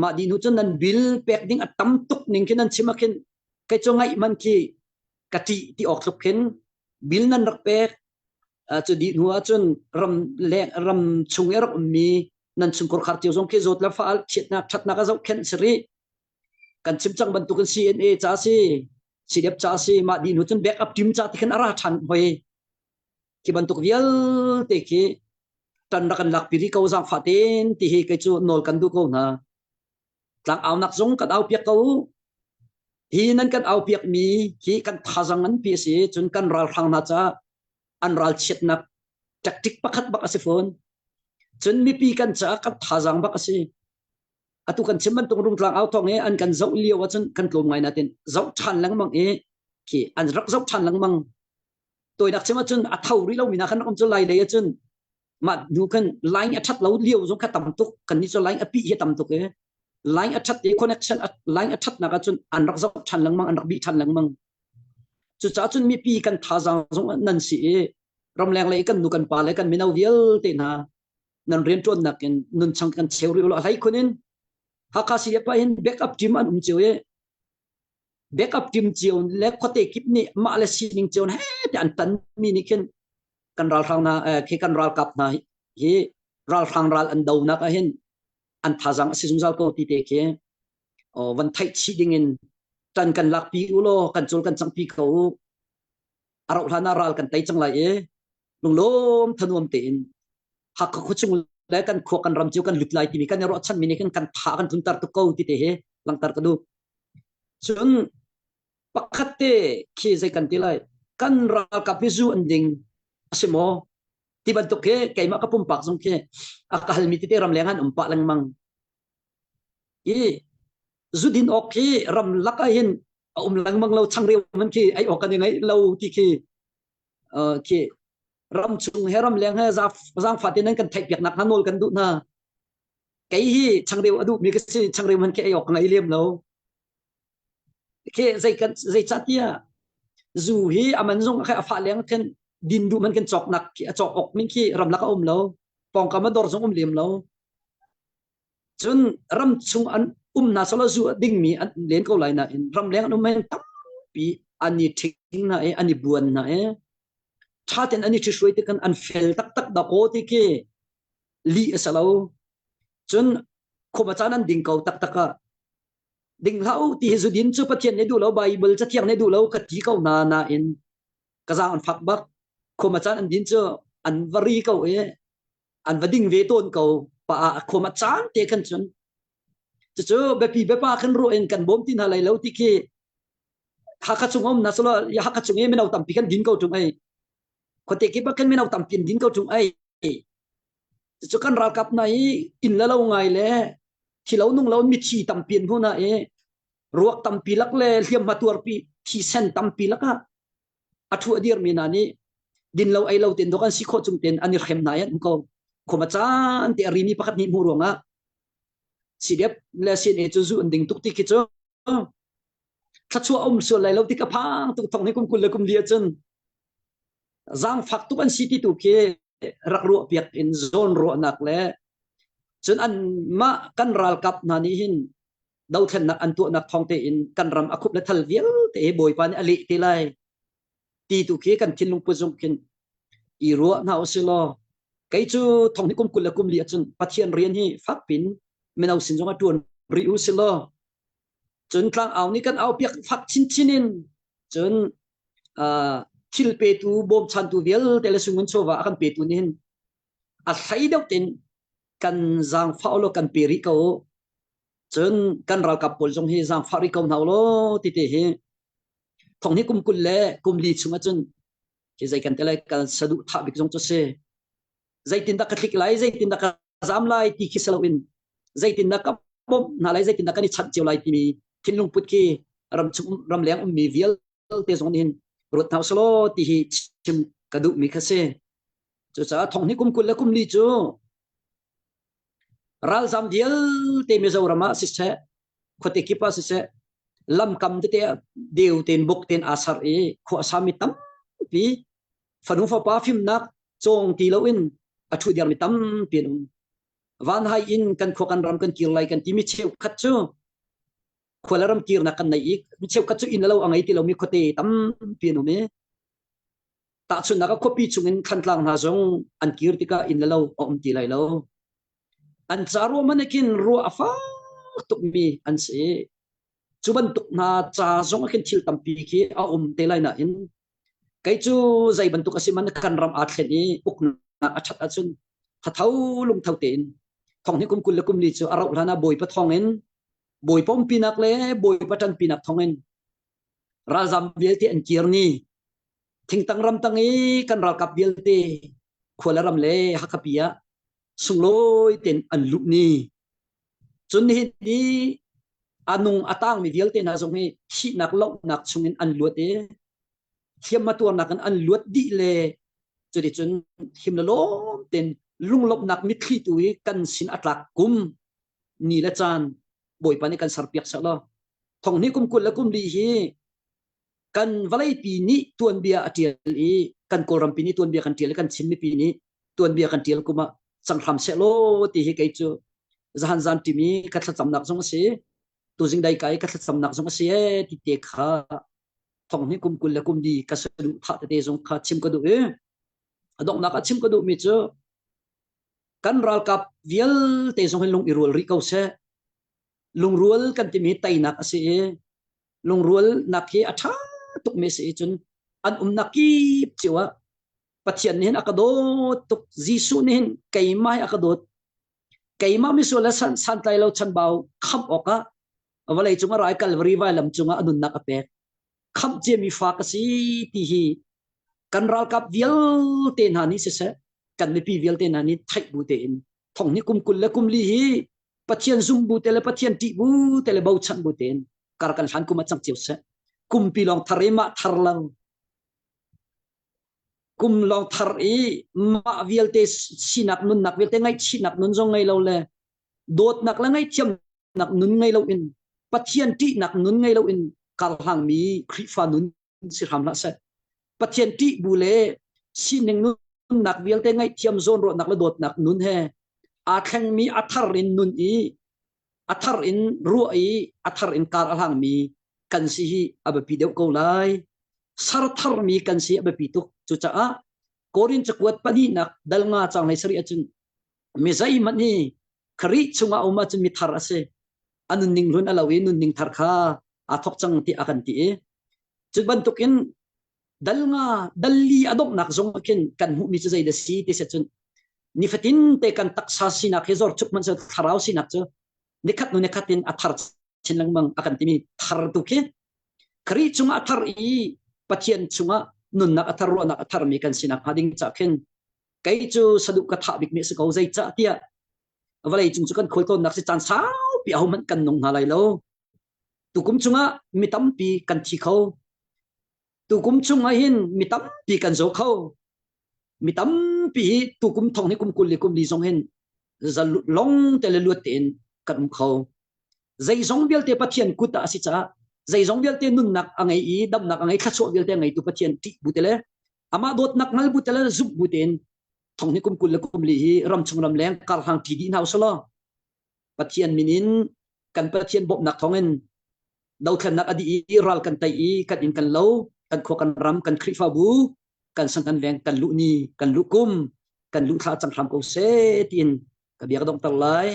ma di nu chun nan bil pek ding atam tuk ning kin nan chimakin kai chongai man ki kati ti ok thuk ken bil nan rak pek chu di nuwa chun ram chung er mi nan chung kor khar tiu jong ke zot la faal chet na that na ka zo ken sri kan chim chang ban tu kan CNA cha si CDF cha si ma di nu chun backup team cha ti kan ara than hoi ki ban tu vial te ki tan ra kan lak piri ko jang faten ti he ke chu nol kan du ko na tlang aw nak jong kan aw piak ko hi nan kan aw piak mi ki kan thazang an pi si chun kan ral thang na cha an ral chet na tactic pakhat bak ase phone chun mi pi kan cha kan thazang bak ase atu kan chimban tung rung tlang aw thong e an kan zau liaw wa chun kan tlom ngai na ten zau than lang mang e ki an rak zau than lang mang toy dak chima chun a thau ri lo mi na kan om chu lai le chun ma nu kan line a that lo liaw jong ka tam tuk kan ni chu line a pi he tam tuk e line attach the connection line attach na ka chun an rak zau than lang mang an rak bi than lang mang chu cha chun mi pi kan thazang jong nan si e ram leng le kan nu kan pa le kan minau vial te na nan rian ton na ken nun chang kan cheu ri lo hai kunin hakasi pa in backup team an cheu e backup team cheu le khote kip ni ma le sining cheu he te an tan mi ni ken kan ral thang na ke kan ral kap na hi ral thang ral an dau na ka hin an thazang asisung zal ko ti te ke van thai chi ding in tan kan lak pi ulo kan chul kan chang pi ko arau thana ral kan tai chang lai e lung lom thanuam te in hak ko chung le kan kho kan ram chu kan lut lai ti mi kan ro chan mi ni kan tha kan thun tar tu ko ti te he lang tar ka du chun pakhat te khi zai kan ti lai kan ral ka pi zu an ding asimo ti ban to ke kai ma ka pum pak jong ke akahal mi ti te ram lengan umpa lang mang i zudin ok ram laka hin lang mang lo chang rew man ki ai ok kan ngai lo ti ki ram chung heram leng ha zang fatin kan thai piak nak hanol kan du na kai hi chang rew adu mi ka si chang rew man ke ai ok ngai lem lo ke zai chatia zu hi aman jong kha fa leng kan din du man kan chok nak ki chok ok min ki ram laka lo pong ka ma dor jong lem lo chun ram chung an na sala zu ding mi an len ko lai na in ram leng no men tam pi ani thing na ani buan na thaten ani thi shuai te kan an fel tak tak da ko ti ke li asalo chun khoma chanan ding kau tak taka ding lau ti hezudin chu pathian ne du lo bible cha thiang ne du lo ka ti kau na in kaza an phak bak khoma chan an din chu an vari kau an vading ve ton kau pa khoma chan te kan chun chu be pi be pa kan ro en kan bom tin halai lo ti ke ha ka chungom na solo ya ha ka chunge me nau tam pi kan din kau chung ai ko te ke ba kan me nau tam pin din kau chung ai chu kan ral kap nai in la lo ngai le thi lo nung lo mi chi tam pin hu na ruak tam pi lak le liam matur pi thi sen tam pi laka athu adir mi na ni din lo ai lo ten do kan si kho chung ten ani khem na yan ko khoma chan te ri ni pakhat ni mu ronga sidep le sin e chu zu anding tuk ti ki chu thachua so lai lo ti ka phang tu thong ni kum kul le kum dia chen zang phak tu kan si ti tu ke rak ro piak in zone ro nak le chun an ma kan ral kap na ni hin dau then nak an tu nak thong te in kan ram akhup le thal vial te boy pan ali ti lai ti tu ke kan thin lung pu jong kin i ro na o silo kai chu thong ni kum kul le kum li chun pathian rian hi fak pin menau sin jong a tuan ri u silo chun tlang aw ni kan aw piak fak chin chinin chun thil pe tu bom chan tu vial tele sungun chowa kan pe tu nin a sai deuh tin kan zang phaulo kan peri ko chun kan ral kap pol jong hi zang phari ko naw lo ti te hi thong ni kum kul le kum li chunga chun ke zai kan tele kan sadu tha bik jong cho se zai tin da ka thik lai zai tin da ka zam lai ti khisalawin zai tin da ka bom na lai zai tin da ka ni chat chiu lai ti mi thinlung put ki ram leng mi vial te jong hin rot thau solo ti hi chim kadu mi khase chu cha thong ni kum kul le kum li chu ral zam dial te me zawrama si se khote ki pa si se lam kam te deu ten bok ten asar kho asami tam pi fanu fa pa phim nak chong ti lo in athu diar mi tam pin van hai in kan kho kan ram kan kir lai kan ti mi cheu khat chu kholaram kir na kan nai ik mi cheu khat chu in lo angai ti lo mi khote tam pin me ta chu na ka khopi chungin khantlang na jong an kir tika in lo om ti lai lo an charo manekin ro afa tuk mi an se chuban tuk na cha jong akin thil tam pi ki a te lai na in kai chu zai ban tuk asiman kan ram a thlen ni uk na achat achun thau lung thau ten thong ni kum kul le kum li chu arau lana boi pa thong en boi pom pinak le boi pa tan pinak thong en razam vial ti an kir ni thing tang ram tang kan ral kap vial te kholaram le hakapia sungloi ten an lu ni chun hi ni anung atang mi vial te na jong hi chi nak lo nak chungin an lu te thiam ma tuam nak an luat di le chudi chun him lo ten lunglop nak mi thli tu kan sin atlak kum ni la chan boi pani kan sarpiak sa lo thong ni kum kul la kum li hi kan valai pi ni tuan bia atial kan kolram pi ni tuan bia kan tial kan chim mi pi ni tuan bia kan tial kuma sang tham se lo ti hi kai chu zahan zan ti mi ka thla cham nak jong se tu jing dai kai ka thla cham nak jong se ti te kha thong ni kum kul la kum di ka sadu tha te jong kha chim ka du adong na ka chim ka du mi chu kan ral kap vial te jong lung irul ri kau se lung rual kan ti mi tai nak ase lung rual nak hi atha tuk me se chun an naki chiwa pathian nin akadot tuk jisu nin kaimai akadot kaima mi sola san tai lo chan bau kham oka walai chunga rai kalvari vai lam chunga adun nak ape kham je mi fa ka si ti hi kan ral kap vial te na ni se kan mi pi vial te na ni thai bu te in thong ni kum kul le kum li hi pathian zum bu te le pathian ti bu te le bau chan bu ten kar kan han kuma chang chiu se kum pi long tharema tharlang kum long thar ma vial te sinak nun nak vial te ngai sinak nun jong ngai lo le dot nak la ngai thiam nak nun ngai lo in pathian ti nak nun ngai lo in kal hang mi khri fa nun si ram na se pathian ti bu le sineng nun nak vial te ngai thiam zon ro nak la dot nak nun he a thang mi athar in nun athar in ru athar in kar hang mi kan si hi aba pi deu ko lai sarthar mi kan si ba pituk chu cha a korin chakwat pani nak dal nga chang lai sari achun mezai mani khari chunga uma chun mi thar ase anun ning run alawi nun ning thar kha athok chang ti akan ti e chuban tukin dal nga dalli adok nak zong kin kan hu mi chai da si ti se chun ni fatin te kan taksa sinak hezor chuk man sa tharau sinak chu nikat no nikatin athar chin lang mang akan ti mi thar tu ke khari chunga athar i pathian chunga nun nak athar ro nak athar mi kan sinak hading cha khen cái chu sadu ka tha bik me se ko zai cha tia avalai chung chu kan khoi ton nak se chan sao pi au man kan nong halai lo tu kum chunga mitam pi kan thi kho tu kum chunga hin mitam pi kan zo kho mitam pi tu kum thong ni kum kul li kum li zong hin za long te le lu ten kan kho zai zong bial te pathian kuta si cha zai zong bial te nun nak angai i dam nak angai khacho bial te ngai tu pathian ti butele ama dot nak ngal butele zup buten thong ni kum kul kum li hi ram chung ram leng kar hang ti din haus lo pathian minin kan pathian bob nak thongen dau khan nak adi i ral kan tai i kan in kan lo kan kho kan ram kan khri fa bu kan sang kan leng kan lu ni kan lu kum kan lu tha chang tham ko se tin ka biak dong tar lai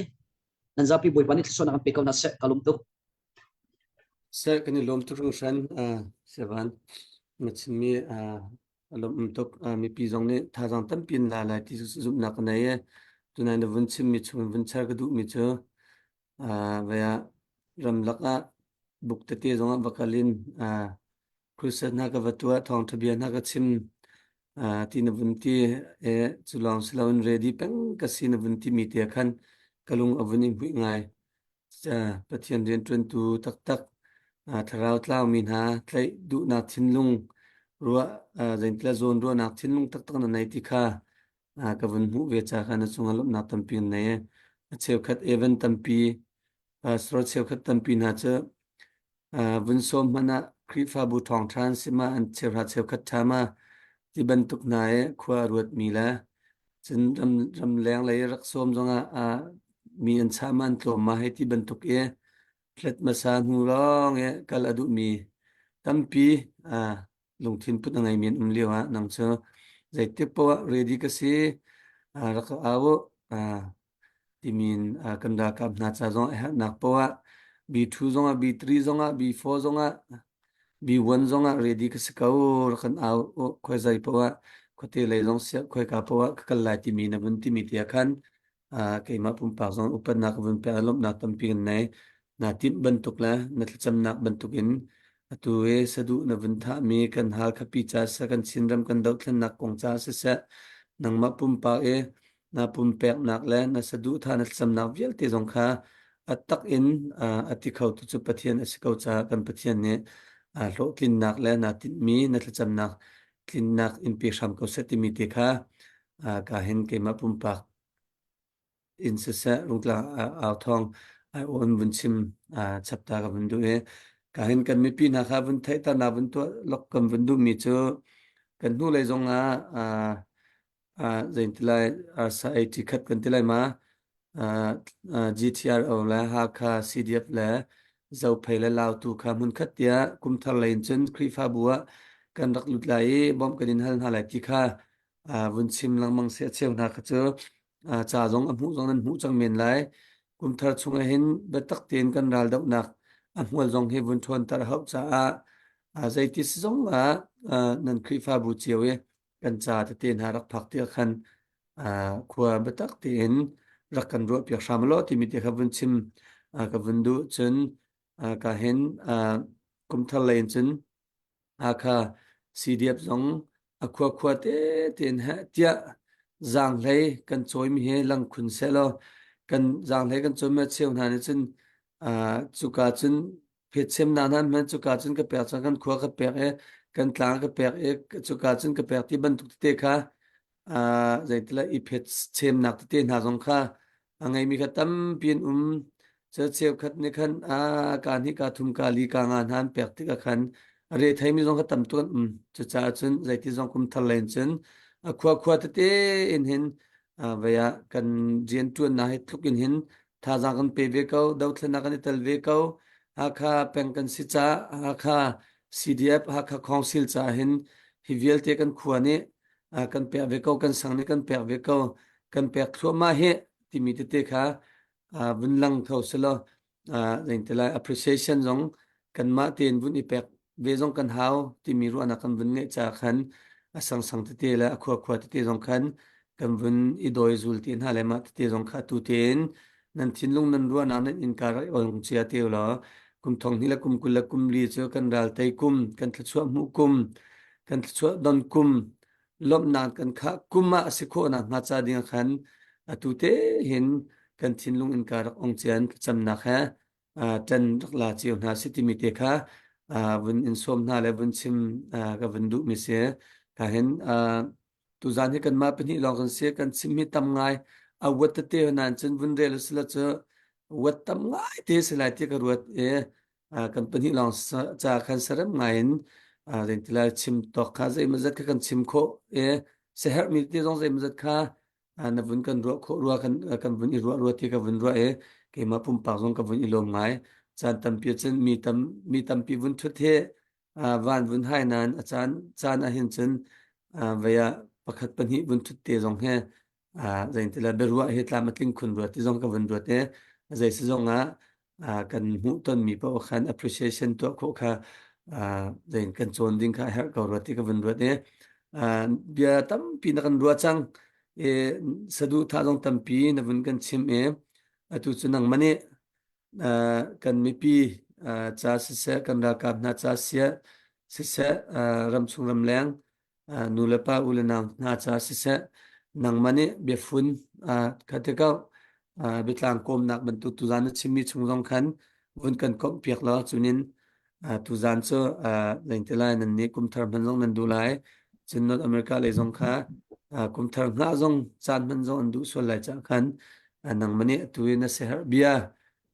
nan zapi boy panit so na pe ko na se kalum tu se kani lom tu ru shan sevan machmi lom tok mi pi jong ne tha jang tam pin la la ti zu na ka nai tunai na vun chim mi chung vun char ka du mi chu vaya ram laka buk te te jong bakalin krusa na ka vatua thong thabia na ka chim ti na vun ti e chulang slawn ready peng ka sin na vun ti mi te khan kalung avuni hui ngai cha pathian rian tun tu tak tak tharau tlau min ha thlai du na thinlung ruwa zain tla zone ruwa na thinlung tak tak na nai ti kha ka vun mu ve cha kha na chunga lop na tampin nei cheu khat even tampi sro cheu khat tampi na cha vun som mana khri fa bu thong tran sima an cheu ra cheu khat thama ti ban tuk na e khwa ruat mi la chen ram leng lai rak som zonga mi an chaman tlo ma he ti ban tuk e tlet ma sa nu long e kal adu mi tampi lung thin put ngai min liwa nang cho zai te po ready ka si rak awo ti min kan da kap na cha zong nak po b2 zonga b3 zonga b4 zonga b1 zonga ready ka si ka kan aw khoi zai po khote le zong sia khoi ka po kal la ti min bun ti mi ti khan ke ma pum pa zong upan nak bun pe alom na tampi nei na tip bentuk la na cham nak bentukin atu e sadu na vantha me kan hal khapi cha sa kan sinram kan dau thlan nak kong cha sa nang ma pum pa e na pum pek nak la na sadu tha na cham nak vial te jong kha atak in ati khau tu chu pathian asikau cha kan pathian ne lo tlin nak la na tin mi na cham nak tlin nak in pe sham ko seti mi te kha ka hen ke ma pum pa in sa rungla a thong ai on vun chim chapta ka vun du e ka hen kan mi pi na kha vun thai ta na vun to lok kam vun du mi chu kan nu lai zong zain tilai sa ai ti khat kan tilai ma GTR o la ha kha CDF la zau phai la law tu kha mun khat tia kum thar lain chen khri fa buwa kan rak lut lai bom kan in hal halai ti kha vun chim lang mang se cheu na kha chu cha zong amu zong nan hu chang men lai kum thar chunga hin betak ten kan ral dau nak amwal zong he vun thon tar hau cha zai ti zong nan khri fa bu chewe kan cha te ten harak phak te khan khwa betak ten rakan ro pya shamlo ti mi te kha vun chim ka vun du chen ka hen kum thar lain chen kha CDF zong akhwa khwa te ten ha tia zang lei kan choi mi he lang khun se lo kan zang lei kan choi ma cheu na ne chen chuka chen phet sem na nan man chuka chen ka pek chang kan khwa ka pek e kan tlang ka pek e chuka chen ka pek ti ban tuk te kha zai tla I phet chem nak te na jong kha angai mi kha tam pin che cheu khat ne khan ka ni ka thum ka li ka nga nan pek ti ka khan re thai mi jong kha tam tu chu cha chen zai ti jong kum thal len chen khwa khwa te in hin vaya kan jian tu na he thuk in hin tha jang kan pe ve ko dau thna kan tel ve ko kha peng kan si cha kha CDF ha kha council cha hin hi vial te kan khuani kan pe ve ko kan sang ni kan pe ve ko kan pe thua ma he ti mi te kha vun lang thau selo ding te lai appreciation jong kan ma ten vun i pek ve jong kan hau ti mi ru ana kan vun nge cha khan asang sang te la khwa khwa te jong khan kan vun i doi zul tin ha le ma te jong kha tu ten nan thin lung nan ruan an in kar ong chia te lo kum thong ni la kum kul la kum li chu kan ral tai kum kan thla chua mu kum kan thla chua don kum lom nan kan kha kuma asikho na nga cha ding khan atu te hin kan thin lung in kar ong chian cham na kha tan la chiu na city mi te kha vun in som na le vun chim ka vun du mi se ka hen tu zan he kan ma pani long kan se kan chim mi tam ngai a wat te nan chen vun re la sla cha wat tam ngai te se lai te ka ruat kan pani long cha khan saram ngain ren tila chim to kha zai mazat ka kan chim kho se her mi te jong zai mazat kha na vun kan ro kho ro kan vun i ro te ka vun ro ke ma pum pa jong ka vun i lom ngai chan tam pi chen mi tam pi vun thu the van vun hai nan chan a hin chen veya pakhat pani vun thu te jong he zain tila berua he tla matling khun ro ti jong ka vun ro te zai se jong kan mu ton mi pa khan appreciation to kho kha zain kan chon ding kha her ka ro ti ka vun ro te bia tam pi na kan ro chang sadu tha jong tam pi na vun kan chim atu chunang mane kan mi pi cha se kan ra kap na cha se ram chung ram leng nulapa ulenang na cha se nang mane be fun khatekau bitlang kom nak ban tu zan chimi chungjong khan vun kan kom piak la chunin tu zan cho leng telai nan ni kum thar man jong nan du lai chin North America le jong kha kum thar nga jong chan man jong an du so lai cha khan nang mane tu na se har bia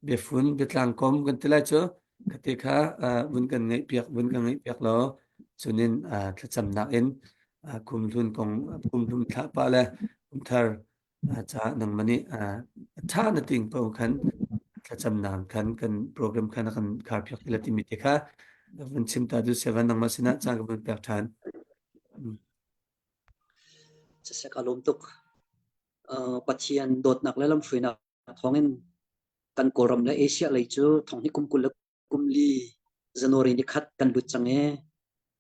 be fun bitlang kom kan telai cho khate kha vun kan ngai piak lo chunin thla cham nak in kum thun tha pa le kum thar cha nang mani tha na ting po khan tha cham nam khan kan program khan kan khar phyak la ti mi te kha vun chim ta du seven nang masina cha ga bun pyak than se kalom tuk pathian dot nak lelam fuina thongin kan koram la Asia lai chu thong ni kum kul kum li January ni khat kan bu change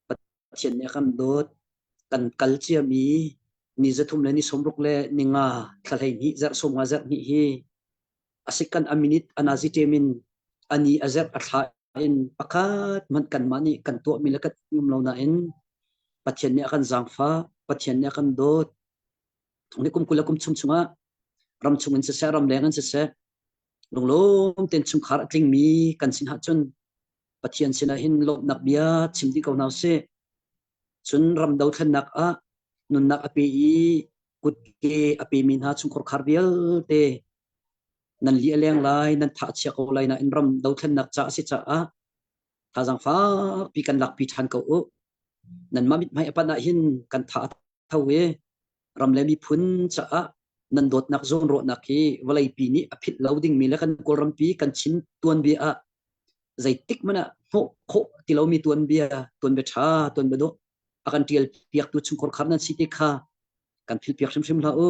pathian ne kan dot kan culture mi ni zathum le ni somruk le ninga thalai ni zar somga zar ni hi asikan aminit anazi temin ani azar atha in pakat man kan mani kan to milakat ngum lo na in pathian ne kan zangfa pathian ne kan dot thong ni kum kul kum chum chunga ram chungin se ram lengan se longlom ten chung khar tling mi kan sin ha chun pathian sina hin lo nak bia chimdi ko naw se chun ram dau than nak a nun nak api kut ke api min ha chung khor khar bial te nan li leng lai nan tha chia ko lai na in ram dau than nak cha si cha a tha jang fa pi kan lak pi than ko o nan ma mit mai pa na hin kan tha thawe ram le mi phun cha a nan dot nak zon ro nak hi walai pi ni aphit loading mi la kan kol ram pi kan chin tuan bi a zai tik mana ho kho ti lo mi tuan bia tuan be tha tuan be do akan tial piak tu chung kor khar nan siti kha kan phil piak sim la o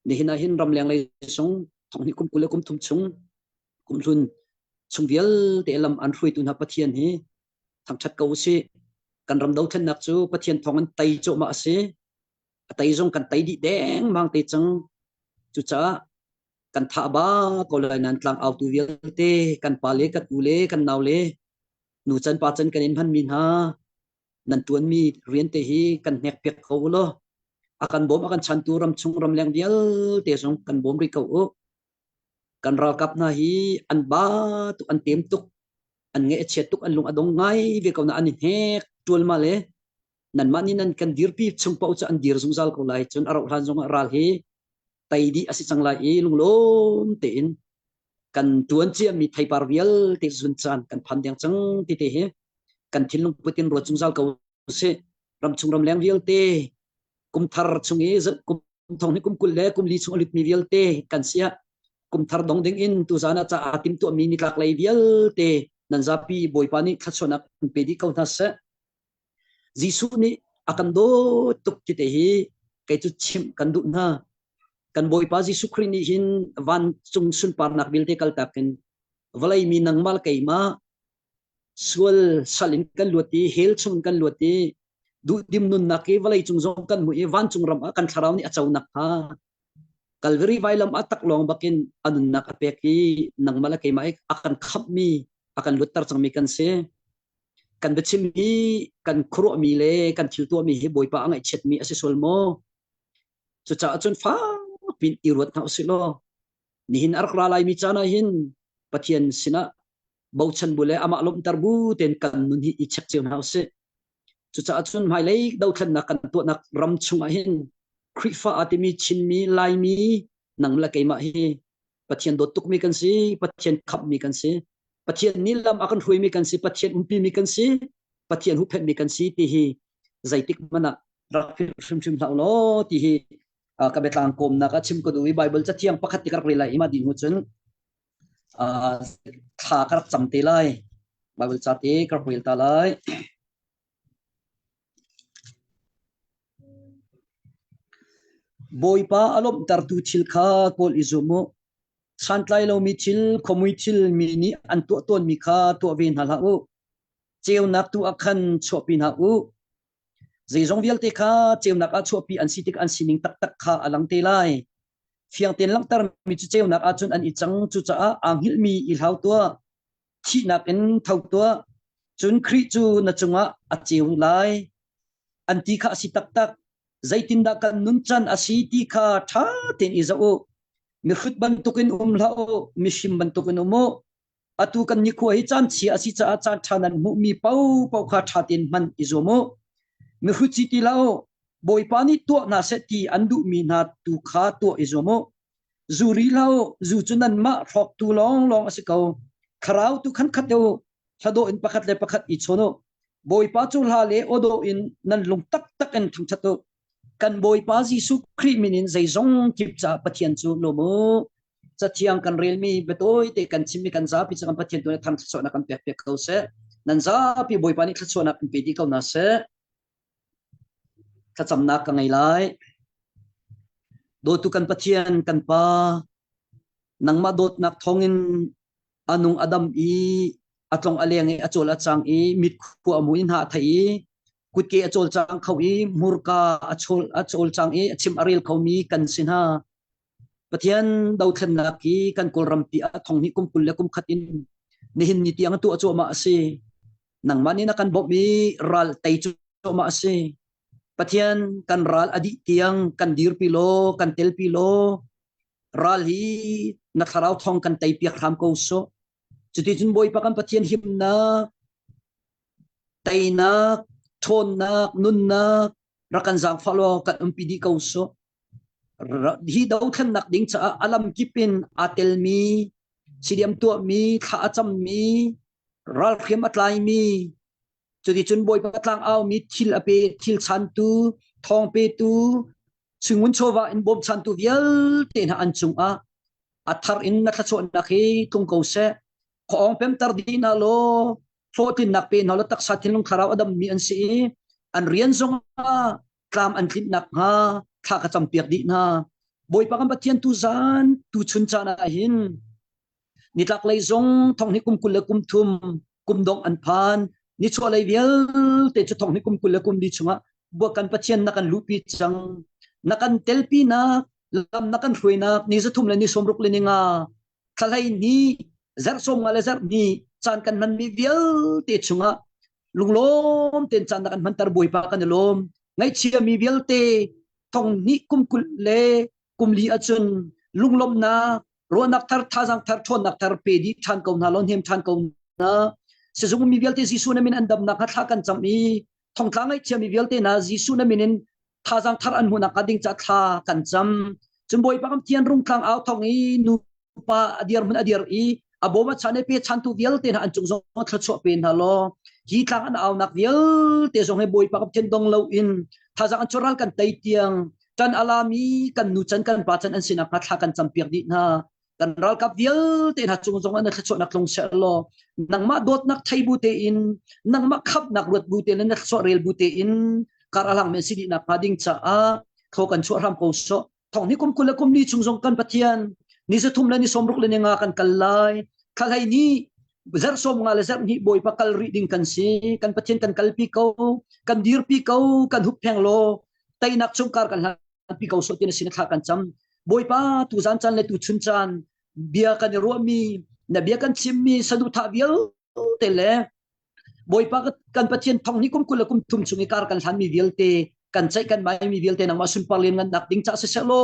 ni hina hin ram leng lai song thong ni kum kula kum thum chung kum lun chung vial te lam an hrui tu na pathian hi thang chat ko se kan ram do than nak chu pathian thong an tai cho ma se tai jong kan tai di deng mang te chang chu cha kan tha ba ko lai nan tlang out tu vial te kan pa le kat u le kan naw le nu chan pa chan kan in han min ha nan tuan mi rian te hi kan nek pek ko lo akan bom akan chan tu ram chung ram leng vial te jong kan bom ri ko o kan ral kap na hi an ba tu an tem tuk an nge chet tuk an lung adong ngai ve ko na an hek tul ma le nan mani nan kan dir pi chung pau cha an dir zung zal ko lai chun aro han jong ral hi tai di asi chang lai e lung lom te in kan tuan chi mi thai par vial te zun chan kan phan dang chang ti te he kan thil lung putin ro chung zal ko se ram chung ram leng vial te kum thar chung e kum thong ni kum kul le kum li chung alit mi vial te kan sia kum thar dong ding in tu zana cha atim tu mi ni tlak lai vial te nan zapi boy pani khatsona pedi kau na se jisu ni akan do tuk ki te hi kai chu chim kan du na kan boy pa jisu khri ni hin van chung sun par nak bil te kal takin valai mi nang mal kai ma sual salin kan luati hel chung kan luati du dim nun na ke valai chung zong kan mu e van chung ram kan tharau ni achau nak ha Calvary vailam atak long bakin anun nak apeki nang mala kai mai akan khap mi akan lutar chang mi kan se kan bechim mi kan khro mi le kan thil tu mi hi boy pa angai chet mi ase sol mo chu cha chun fa pin irot na usilo ni hin arkra lai mi chana hin pathian sina bauchan bule ama lom tarbu ten kan nun hi i chek cheun hause chu cha chun mai lei dau than na kan tu nak ram chunga hin krifa atimi chin mi lai mi nang la kai ma hi pathian do tuk mi kan si pathian khap mi kan si pathian nilam akan hui mi kan si pathian umpi mi kan si pathian hu phet mi kan si ti hi zaitik mana rakfir shim la lo ti hi ka betlang kom na ka chim ko du bible cha thiang pakhat ti kar rilai ima din hu chun tha kar cham te lai bible cha te kar huil ta lai boy pa alom tar tu chil kha kol izumo santlai lo mi chil khomui chil mi ni an tu ton mi kha to ven hala u cheu nak tu akhan chopin ha u zeizong vial te kha cheu nak a chopi an sitik an sining tak tak kha alang te lai fiang ten lang tar mi chu cheu nak a chun an i chang chu cha a anghil mi il hau to thi nak en thau to chun khri chu na chunga a cheu lai an ti kha si tak tak zaitin da kan nun chan asiti kha tha ten izao mi khut ban tukin lao mi shim ban tukin umo atu kan ni kho hi chan chi asi cha chan thanan mu mi pau pau kha tha ten man izomo mi khut chi ti lao boy pani to na se ti andu mi na tu kha to izomo zuri lao zu chunan ma thok tu long long asikau kharau tu khan khateu thado in pakhat le pakhat I chono boy pa chu la le odo in nan lung tak tak en thang chato kan boy pa Jisu Kri minin zai zong kip cha pathian chu lomo cha thiang kan rel mi betoi te kan chimi kan za pi cha kan pathian tu na tham cha na kan pek pek kau se nan za pi boy pa ni thla chona pin pe di kau na se tha cham na ka ngai lai do tu kan pathian kan pa nang ma dot nak thongin anung adam I atlong aleng e achol achang E mit khu amuin ha thai kut ke achol chang khawi murka achol chang E achim aril khomi kan sin ha pathian dau than na ki kan kolram pi a thong ni kum pul le kum khatin nihin ni tiang tu acho ma ase nang mani na kan bob mi ral tai chu ma ase pathian kan ral adi tiang kan dir pilo kan tel pilo ral hi na tharau thong kan tai pi kham ko so chuti chun boy pa kan pathian him na tai na thon na nun na rakan jang phalo kan umpidi ko so hi dau than nak ding cha alam kipin atel mi sidiam tu mi tha acham mi ral khem atlai mi chuti chun boy pa tlang aw mi thil ape thil chan tu thong pe tu chungun chowa in bom chan tu vial te na an chung a athar in na thacho na khi tung ko se khong pem tar di na lo flotin nak pe na lo tak satin lung kharau adam mi an si an rian zong a klam an tlit nak ha tha ka cham piak di na boy pa kan pathian tu zan tu chun cha na hin nitlak lai zong thong ni kum kul kum thum kum dong an phan ni cho lai vial te chu thong ni kum kul kum di chunga bo kan pathian na kan lupi chang na kan telpi na lam na kan hrui na ni za thum le ni somruk le ni nga thalai ni zar som ngale zar ni chan kan man mi vial te chunga lunglom ten chan na kan man tar boy pa kan lom ngai chia mi vial te thong ni kum kul le kum li achun lunglom na ro nak tar thajang tar thon nak tar pe di than ko na lon hem than ko na se zung mi vial te Jisu na min andam na kha kan cham mi thong tlang ngai chia mi vial te na Jisu na minin thajang thar an hu na kading cha tha kan cham chum boy pa kam tian rung thlang aw thong I nu pa adiar mun adiar I aboma chane pe chan tu vial te na an chung zong thla cho pe na lo hi tlang an aw nak vial te zong he boy pa kam chen dong lo in thajang an choral kan tai tiang chan alami kan nu chan kan pa chan an sina kha tha kan cham piak di na kan ral kap vial te na chung zong an thachot nak long ser lo nang ma dot nak thai bu te in nang ma khap nak rut bu te na so rel bu te in karalang men sidi na pading cha a tho kan chu ram ko so thong ni kum kula kum ni chung zong kan pathian ni se thum la ni somruk le nga kan kalai khalai ni zar som nga le zar ni boy pa kal reading kan si kan pathian kan kalpi ko kan dir pi ko kan hup pheng lo tai nak chung kar kan pi ko so tin sin kha kan cham boy pa tu zan chan le tu chun chan bia kan ro mi na bia kan chim mi sadu tha bial te le boy pa kan pathian thong ni kum kula kum thum chungi kar kan han mi vial te kan chai kan mai mi vial te nang ma sun parlen ngan nak ding cha se selo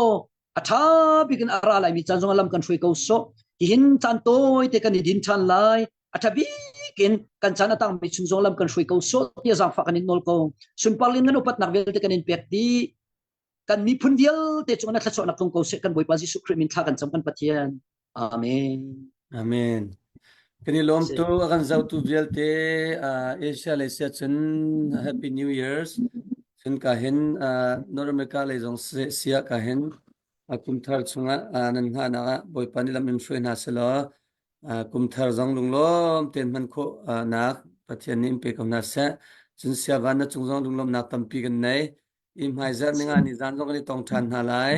atha bikin ara lai mi chan jong lam kan thui ko so hin chan toy te kan din chan lai atha bikin kan chan atang mi chung jong lam kan thui ko so ya jang fa kan nol ko sun parlen ngan upat nak vial te kan in pek di kan mi phun vial te chung na thachot nak tong ko se kan boy pa jisu khrist min tha kan cham kan pathian amen Amen. Kani lom tu akan zau tu vial te Asia Malaysia chun Happy New Year's chun ka hin North America le jong sia ka hin kum thar chunga nan ha na boy pani lam im shroi na selo kum thar jong lunglom ten man kho nak pathian nim pe kam na sa chun sia van na chung jong lunglom nak tampi kan nei im haizer ninga ni jan jong ni tong than ha lai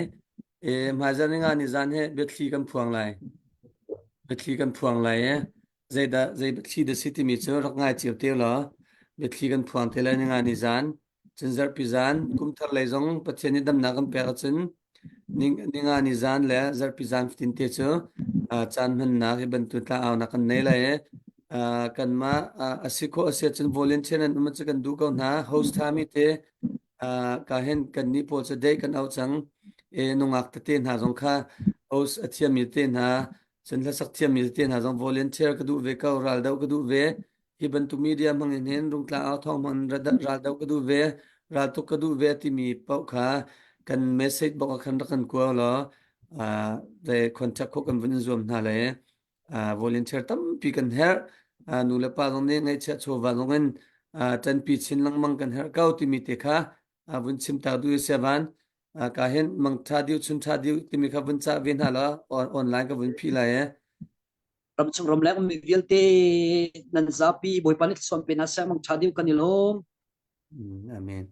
haizer ninga ni jan he betli kan phuang lai betli kan phuang lai zai betli de city mi chu rak ngai chiu te lo betli kan phuang te lai ninga ni jan chun zar pi jan kum thar lai jong pathian ni dam na kam pe ka chun ninga ni jan le zar pi jan 15 te chu chan man na ki ban tu ta aw na kan nei lai kan ma asiko asia chun volunteer an ma chu kan du ko na host tha mi te ka hen kan ni pol cha dei kan au chang nungak te te na jong kha host athia mi te na chen la sak thia mi te na jong volunteer ka du ve ka ral dau ka du ve hi ban tu media mang en hen rung tla aw thong man ral dau ka du ve ral tu ka du ve ti mi pau kha kan message bok kan kan ko lo de contact ko kan vin zoom na le volunteer tam pi kan her nu le pa jong ne ngai cha cho wa jong en tan pi chin lang mang kan her kau ti mi te kha vun chim ta du se van ka hen mang tha diu chun tha diu ti mi kha vun cha vin ha la online ka vun phi la ram chung ram lek mi vial te nan zapi boy panit som pe na sa mang chadiu kanilom amen